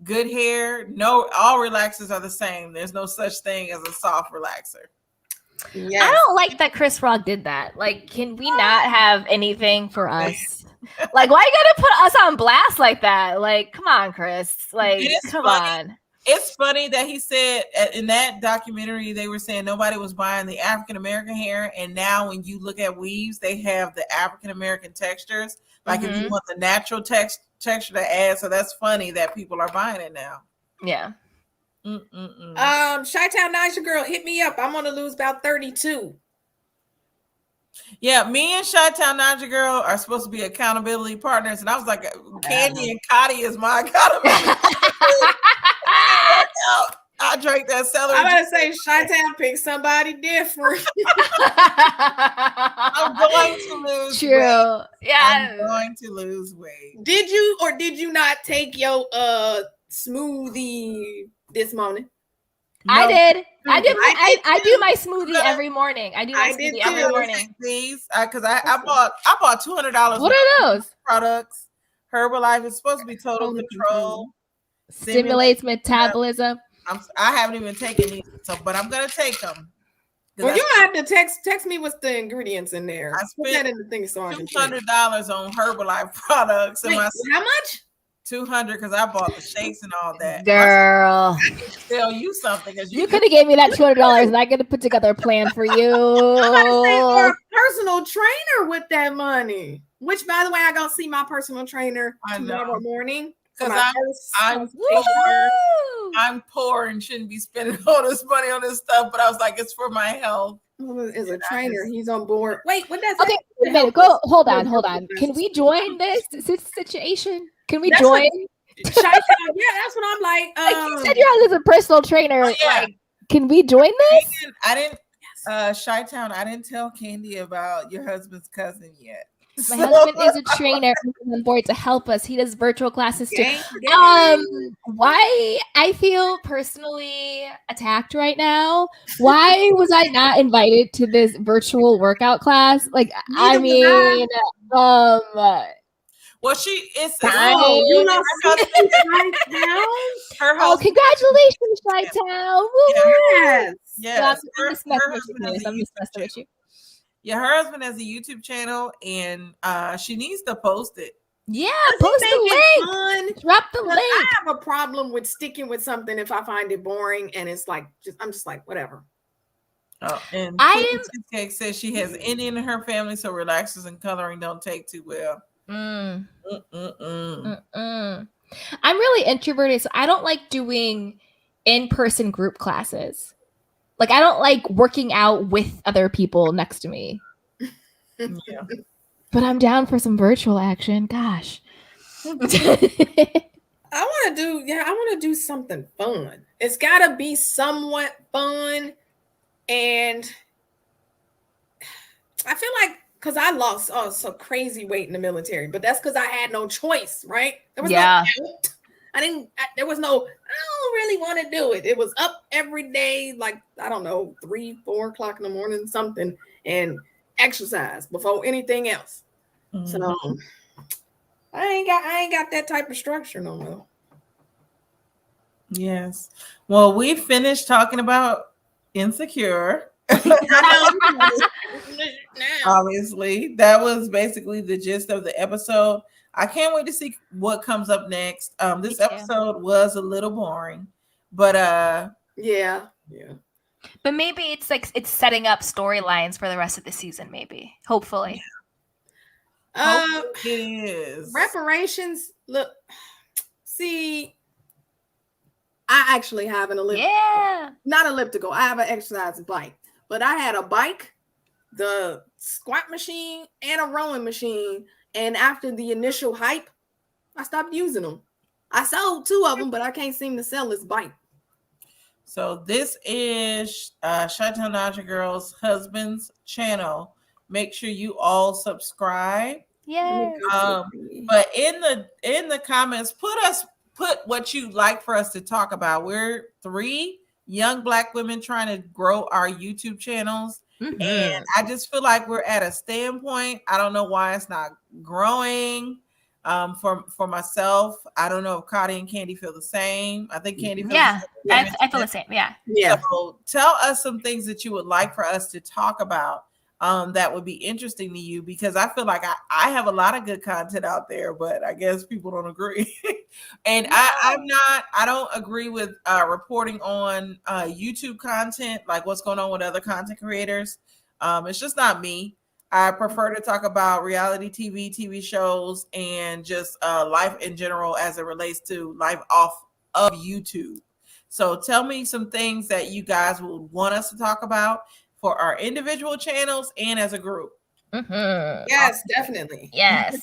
S2: Good Hair? No, all relaxers are the same. There's no such thing as a soft relaxer.
S3: Yes.
S4: I don't like that Chris Rock did that. Like, can we not have anything for us? Like, why you gotta put us on blast like that? Like, come on, Chris. Like, come on.
S2: It's funny that he said in that documentary, they were saying nobody was buying the African-American hair. And now when you look at weaves, they have the African-American textures. Like if you want the natural texture to add. So that's funny that people are buying it now.
S4: Yeah.
S3: Chi-Town Niger girl, hit me up. I'm gonna lose about 32.
S2: Yeah, me and Chi-Town Niger girl are supposed to be accountability partners, and I was like, Candy and Khadi is my accountability. I drank that celery.
S3: I'm gonna say Chi-Town pick somebody different.
S2: I'm going to lose.
S4: True.
S2: Weight.
S4: Yeah.
S2: I'm going to lose weight.
S3: Did you or did you not take your smoothie this morning?
S4: No. I did. I do my smoothie every morning. I do my smoothie every morning.
S2: These because I bought $200.
S5: What are those
S2: products? Herbalife is supposed to be total control.
S5: Stimulates metabolism.
S2: I haven't even taken these, but I'm gonna take them.
S3: Well, you have to text me what's the ingredients in there.
S2: I
S3: Put that in the thing so I can
S2: $200 on Herbalife products.
S3: Wait, how much?
S2: $200 because I bought the shakes and all that.
S5: Girl,
S2: I can tell you something because
S5: you could have gave me that $200 and I could have put together a plan for you.
S3: I'm gonna say for a personal trainer with that money. Which, by the way, I go see my personal trainer tomorrow morning.
S2: Because I'm poor and shouldn't be spending all this money on this stuff, but I was like, it's for my health.
S3: As a trainer, he's on board. Wait, what does
S5: okay? Wait a minute. Go. Hold on. Can we join this situation? Can we join?
S3: Yeah, that's what I'm like.
S5: You said you're as a personal trainer.
S2: Oh, yeah.
S5: Like, can we join this?
S2: I didn't. Chi-Town, I didn't tell Candy about your husband's cousin yet.
S5: My husband is a trainer on board to help us. He does virtual classes too. Why I feel personally attacked right now. Why was I not invited to this virtual workout class? Like, I mean,
S2: well, she is.
S3: You know, her
S5: husband. Congratulations, Chi-Town.
S2: Yes.
S5: I'm just messing with you.
S2: Yeah, her husband has a YouTube channel, and she needs to post it.
S5: Yeah, post the link. Drop the link.
S3: I have a problem with sticking with something if I find it boring, and it's like I'm just like whatever.
S2: Oh, and Cheesecake says she has Indian in her family, so relaxers and coloring don't take too well.
S5: I'm really introverted, so I don't like doing in-person group classes. Like, I don't like working out with other people next to me.
S2: Yeah.
S5: But I'm down for some virtual action. Gosh.
S3: I want to do something fun. It's got to be somewhat fun. And I feel like because I lost so crazy weight in the military, but that's because I had no choice, right? There was no out. I don't really want to do it. It was up every day, like, I don't know, 3-4 o'clock in the morning, something, and exercise before anything else. Mm-hmm. So I ain't got that type of structure no more.
S2: Yes. Well, we finished talking about Insecure. Obviously, that was basically the gist of the episode. I can't wait to see what comes up next. This episode was a little boring, but
S3: yeah.
S4: But maybe it's like it's setting up storylines for the rest of the season. Maybe, hopefully.
S2: It is
S3: reparations. Look, see, I actually have an elliptical.
S4: Yeah,
S3: not elliptical. I have an exercise bike, but I had a bike, the squat machine, and a rowing machine. And after the initial hype, I stopped using them. I sold 2 of them, but I can't seem to sell this bike.
S2: So this is Chi-Town Naja Girls husband's channel. Make sure you all subscribe.
S5: Yes.
S2: But in the comments, put what you'd like for us to talk about. We're 3 young Black women trying to grow our YouTube channels. And I just feel like we're at a standpoint. I don't know why it's not growing. For myself, I don't know if Khadi and Candy feel the same. I think Candy feels
S4: Yeah,
S2: the same.
S4: I feel the same. Yeah.
S3: Yeah.
S2: So tell us some things that you would like for us to talk about that would be interesting to you, because I feel like I have a lot of good content out there, but I guess people don't agree. And I don't agree with reporting on YouTube content, like what's going on with other content creators. It's just not me. I prefer to talk about reality TV shows, and just life in general as it relates to life off of YouTube. So tell me some things that you guys would want us to talk about for our individual channels and as a group.
S3: Yes, definitely.
S5: Yes.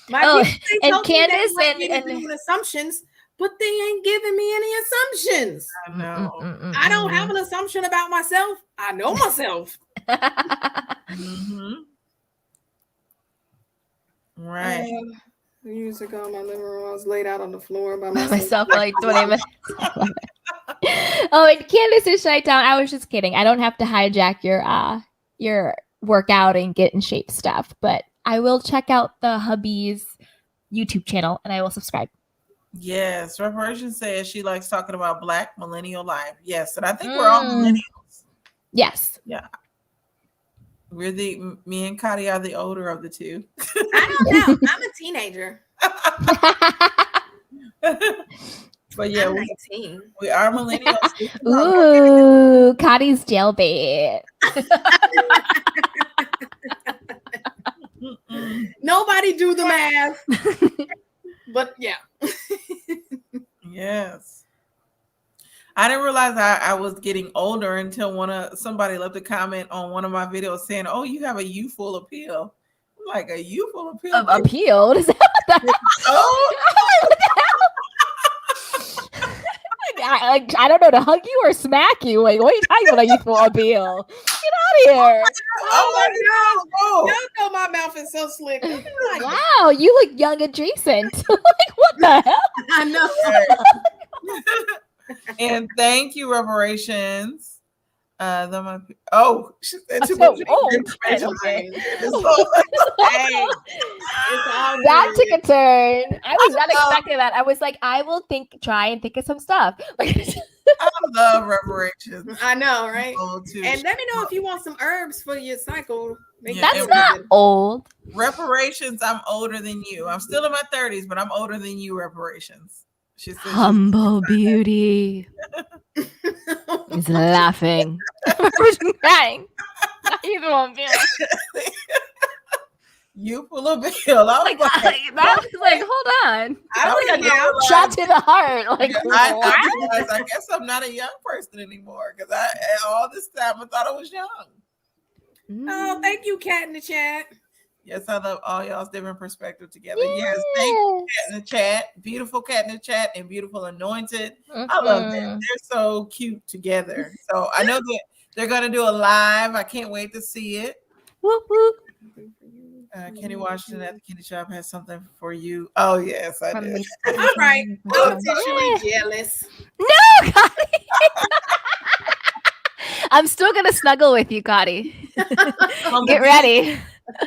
S3: My
S5: and Candace and
S3: doing assumptions, but they ain't giving me any assumptions.
S2: I know.
S3: I don't have an assumption about myself. I know myself.
S2: Right.
S3: Years ago, in my living room, I was laid out on the floor by
S5: myself for like 20 minutes. Oh, and Candace is Chi-Town. I was just kidding. I don't have to hijack your workout and get in shape stuff, but I will check out the hubby's YouTube channel and I will subscribe.
S2: Yes, Reparation says she likes talking about Black millennial life. Yes, and I think we're all millennials.
S5: Yes.
S2: Yeah. Me and Khadi are the older of the two.
S3: I don't know. I'm a teenager.
S2: But yeah,
S3: I'm 19.
S2: we are millennials.
S5: Ooh, Khadi's jailbait.
S3: Nobody do the math. But yeah.
S2: Yes. I didn't realize I was getting older until somebody left a comment on one of my videos saying, "Oh, you have a youthful appeal." I'm like, a youthful appeal?
S5: Appeal? Is that what the
S2: Oh.
S5: I don't know, to hug you or smack you. Like, what are you talking about? A youthful appeal? Get out of here!
S3: Oh my God! Y'all know my mouth is so slick.
S5: Wow, you look young adjacent. Like, what the hell?
S3: I know.
S2: And thank you, Reparations. She said too
S5: So
S2: much
S5: old.
S3: Okay.
S2: Hey,
S5: That took a turn. I was not expecting that. I was like, I will try and think of some stuff.
S2: I love Reparations.
S3: I know, right?
S2: Too.
S3: And let me know if you want some herbs for your cycle.
S5: That's not old.
S2: Reparations, I'm older than you. I'm still in my 30s, but I'm older than you, Reparations. She said
S5: Humble beauty is laughing. Crying. Either one feeling.
S2: You full of bill. I was
S5: like, hold on.
S3: Shot
S5: to the heart. Like,
S2: I guess I'm not a young person anymore, because all this time I thought I was young.
S3: Oh, thank you, Cat in the chat.
S2: Yes, I love all y'all's different perspective together. Yes, thank you, Cat in the chat. Beautiful Cat in the chat and beautiful Anointed. I love them. They're so cute together. So I know that they're gonna do a live. I can't wait to see it.
S5: Whoop whoop.
S2: Kenny Washington at the Candy Shop has something for you. Oh yes, I did.
S3: All right, I'm officially jealous.
S5: No, Khadi. I'm still gonna snuggle with you, Khadi. Get ready.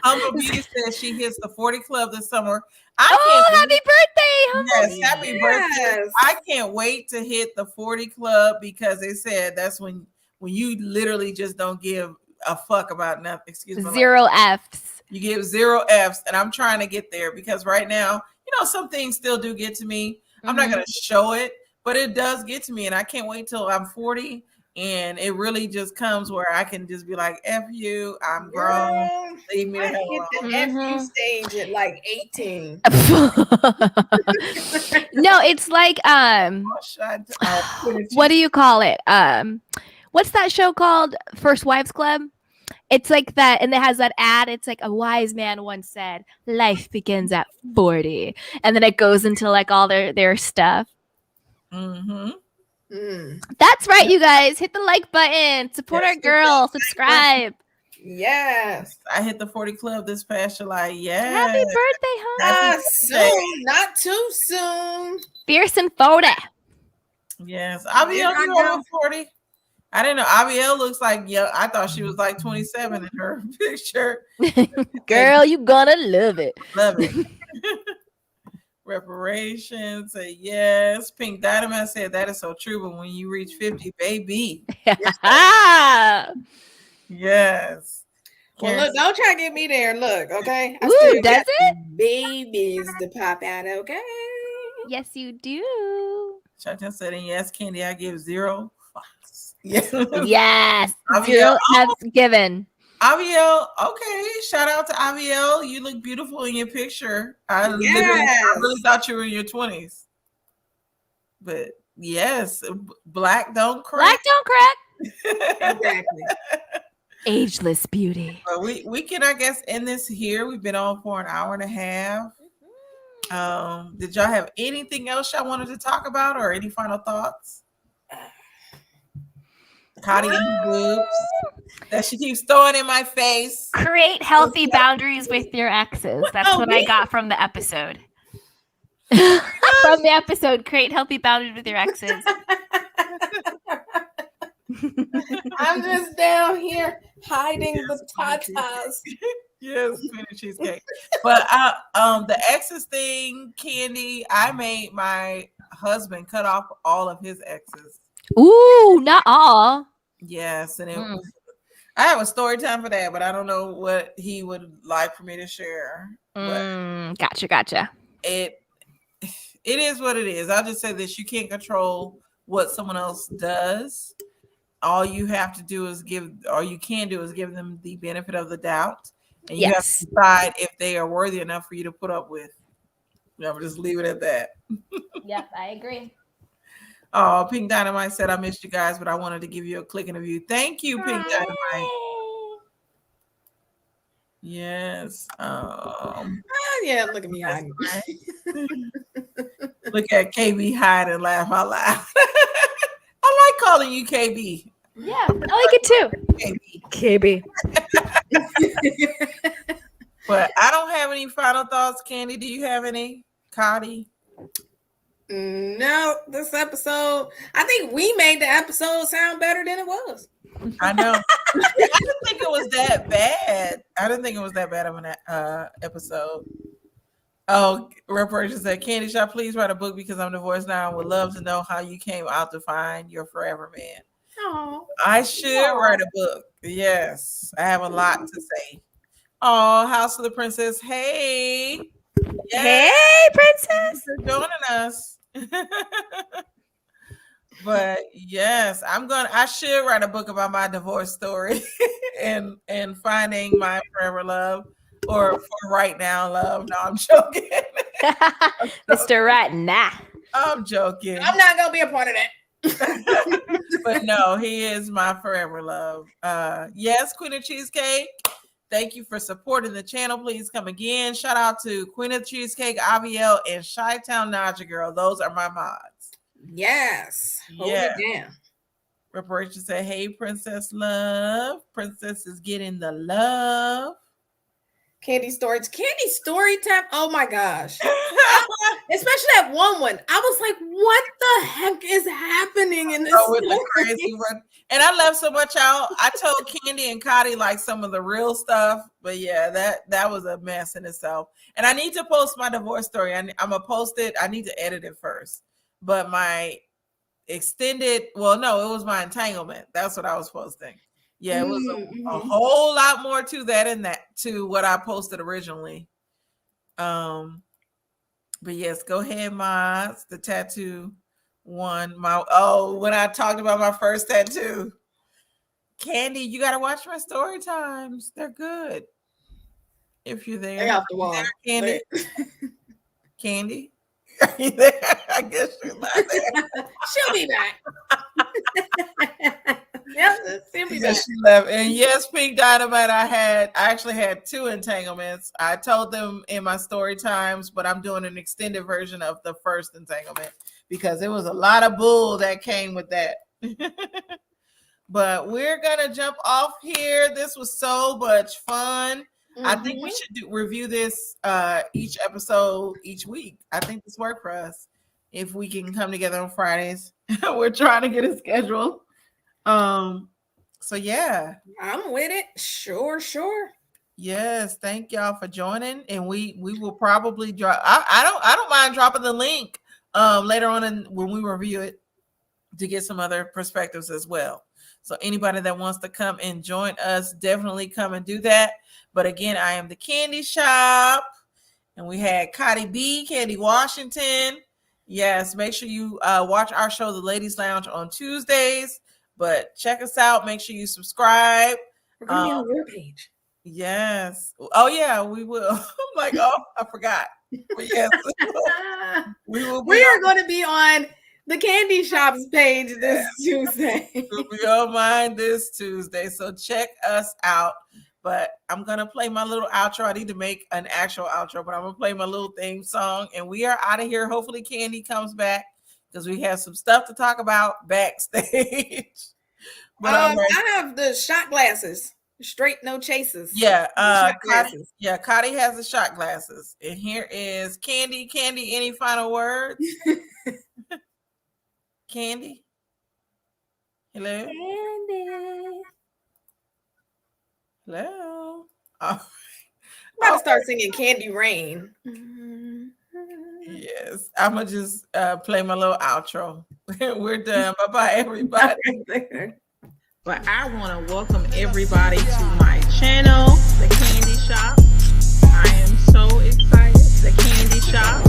S2: Humble Beauty says she hits the 40 club this summer.
S5: Happy birthday!
S2: Yes, happy birthday. I can't wait to hit the 40 club, because they said that's when you literally just don't give a fuck about nothing. Excuse me.
S5: Zero F's.
S2: You give 0 F's, and I'm trying to get there, because right now, some things still do get to me. I'm not going to show it, but it does get to me, and I can't wait till I'm 40. And it really just comes where I can just be like, F you, I'm grown. Leave me the hell alone.
S3: I hit the F you stage at like 18.
S5: No, it's like what do you call it? What's that show called? First Wives Club? It's like that, and it has that ad. It's like, a wise man once said, life begins at 40. And then it goes into like all their stuff.
S2: Mm-hmm.
S5: That's right, you guys. Hit the like button. Support our girl. Subscribe.
S3: Yes.
S2: I hit the 40 club this past July. Yeah.
S5: Happy birthday, honey.
S3: Soon. Not too soon.
S5: Fierce and 40.
S2: Yes.
S3: Here
S2: Abiel,
S3: I
S2: you
S3: go.
S2: over 40? I didn't know. Abiel looks like, yeah, I thought she was like 27 in her picture.
S5: Girl, you gonna love it.
S2: Love it. Reparations. Say yes. Pink Dynamite said that is so true. But when you reach 50, baby. Yes.
S3: Well,
S2: Karen
S3: look, don't try to get me there. Look, okay? I
S5: Ooh,
S3: still
S5: does
S3: got
S5: it?
S3: babies to pop out, okay?
S5: Yes, you do.
S2: Shatan said, and yes, Candy, I give 0 fucks. Yes.
S5: Yes.
S2: Abiel,
S5: 0 F's given.
S2: Abiel, okay. Shout out to Abiel. You look beautiful in your picture. I
S3: Yes.
S2: really thought you were in your 20s. But yes, black don't crack.
S5: Black don't crack.
S3: Exactly.
S5: Ageless beauty.
S2: But we can, I guess, end this here. We've been on for an hour and a half. Did y'all have anything else y'all wanted to talk about or any final thoughts? Khadi and her boobs that she keeps throwing in my face.
S4: Create healthy boundaries with your exes. That's
S3: Oh,
S4: what I got from the episode.
S5: From the episode,
S4: Create healthy boundaries with your exes.
S3: I'm just down here hiding the tatas.
S2: Yes, Queen of Cheesecake. But the exes thing, Candy, I made my husband cut off all of his exes.
S5: ooh, not all.
S2: Yes, and I have a story time for that, but I don't know what he would like for me to share. But
S5: Gotcha.
S2: it is what it is. I'll just say this: you can't control what someone else does. All you have to do is give them the benefit of the doubt, and you have to decide if they are worthy enough for you to put up with. I'm just leave it at that.
S5: Yep, I agree.
S2: Oh, Pink Dynamite said, I missed you guys, but I wanted to give you a click interview. Thank you, Pink Dynamite. Yes.
S3: Yeah, look at me hiding.
S2: Look at KB hide and laugh out loud. I like calling you KB.
S5: Yeah, I like it too. KB.
S2: But I don't have any final thoughts. Candy, do you have any? Khadi?
S3: No, this episode, I think we made the episode sound better than it was.
S2: I know. I didn't think it was that bad. I didn't think it was that bad of an episode. Oh, Reparations said, Candy Shop, please write a book because I'm divorced now. I would love to know how you came out to find your forever man.
S3: Oh,
S2: I should write a book. Yes, I have a lot to say. Oh, House of the Princess. Hey.
S4: Hey, princess.
S2: Thanks for joining us. But yes, I should write a book about my divorce story and finding my forever love or for right now love. No, I'm joking.
S4: Mr. Right Now.
S2: I'm joking.
S3: I'm not gonna be a part of that.
S2: But no, he is my forever love. Yes, Queen of Cheesecake. Thank you for supporting the channel. Please come again. Shout out to Queen of Cheesecake, Abiel, and Chi-Town Naja Girl. Those are my mods.
S3: Yes. Hold it down.
S2: Reparations say, hey, Princess Love. Princess is getting the love.
S3: Candy story time. Oh my gosh. Especially that one. I was like, what the heck is happening in this
S2: with the crazy run. And I left so much out. I told Candy and Khadi like some of the real stuff, but yeah, that was a mess in itself. And I need to post my divorce story. I'm gonna post it. I need to edit it first. But my it was my entanglement. That's what I was posting. Yeah, it was a whole lot more to that and that to what I posted originally. But yes, go ahead, mods. The tattoo one. When I talked about my first tattoo. Candy, you gotta watch my story times. They're good. If you're there.
S3: They off the wall.
S2: Candy. Candy? Are you there? I guess she's not there.
S3: She'll be back. Yep, she'll be back.
S2: She left. And yes, Pink Dynamite, I actually had 2 entanglements. I told them in my story times, but I'm doing an extended version of the first entanglement because there was a lot of bull that came with that. But we're gonna jump off here. This was so much fun. I think we should review this each episode each week. I think this worked for us if we can come together on Fridays. We're trying to get a schedule. So yeah,
S3: I'm with it. Sure.
S2: yes. Thank y'all for joining, and we will probably drop. I don't mind dropping the link later on when we review it to get some other perspectives as well. So anybody that wants to come and join us, definitely come and do that. But again, I am the Candy Shop, and we had Khadi B, Candy Washington. Yes, make sure you watch our show, The Ladies Lounge, on Tuesdays. But check us out. Make sure you subscribe.
S3: We're gonna be on your page.
S2: Yes. Oh yeah, we will. I'm like, oh, I forgot. But yes, we will.
S3: We are going to be on the Candy Shop's page this Tuesday.
S2: We'll be on mine this Tuesday. So check us out. But I'm going to play my little outro. I need to make an actual outro, but I'm going to play my little theme song. And we are out of here. Hopefully Candy comes back because we have some stuff to talk about backstage. But
S3: I have the shot glasses. Straight, no chases.
S2: Yeah. Khadi has the shot glasses. And here is Candy. Candy, any final words? Candy? Hello?
S3: Candy.
S2: Hello? Oh.
S3: I'm about to start singing Candy Rain.
S2: Yes. I'm going to just play my little outro. We're done. Bye-bye, everybody.
S1: But I want to welcome everybody to my channel, The Candy Shop. I am so excited. The Candy Shop.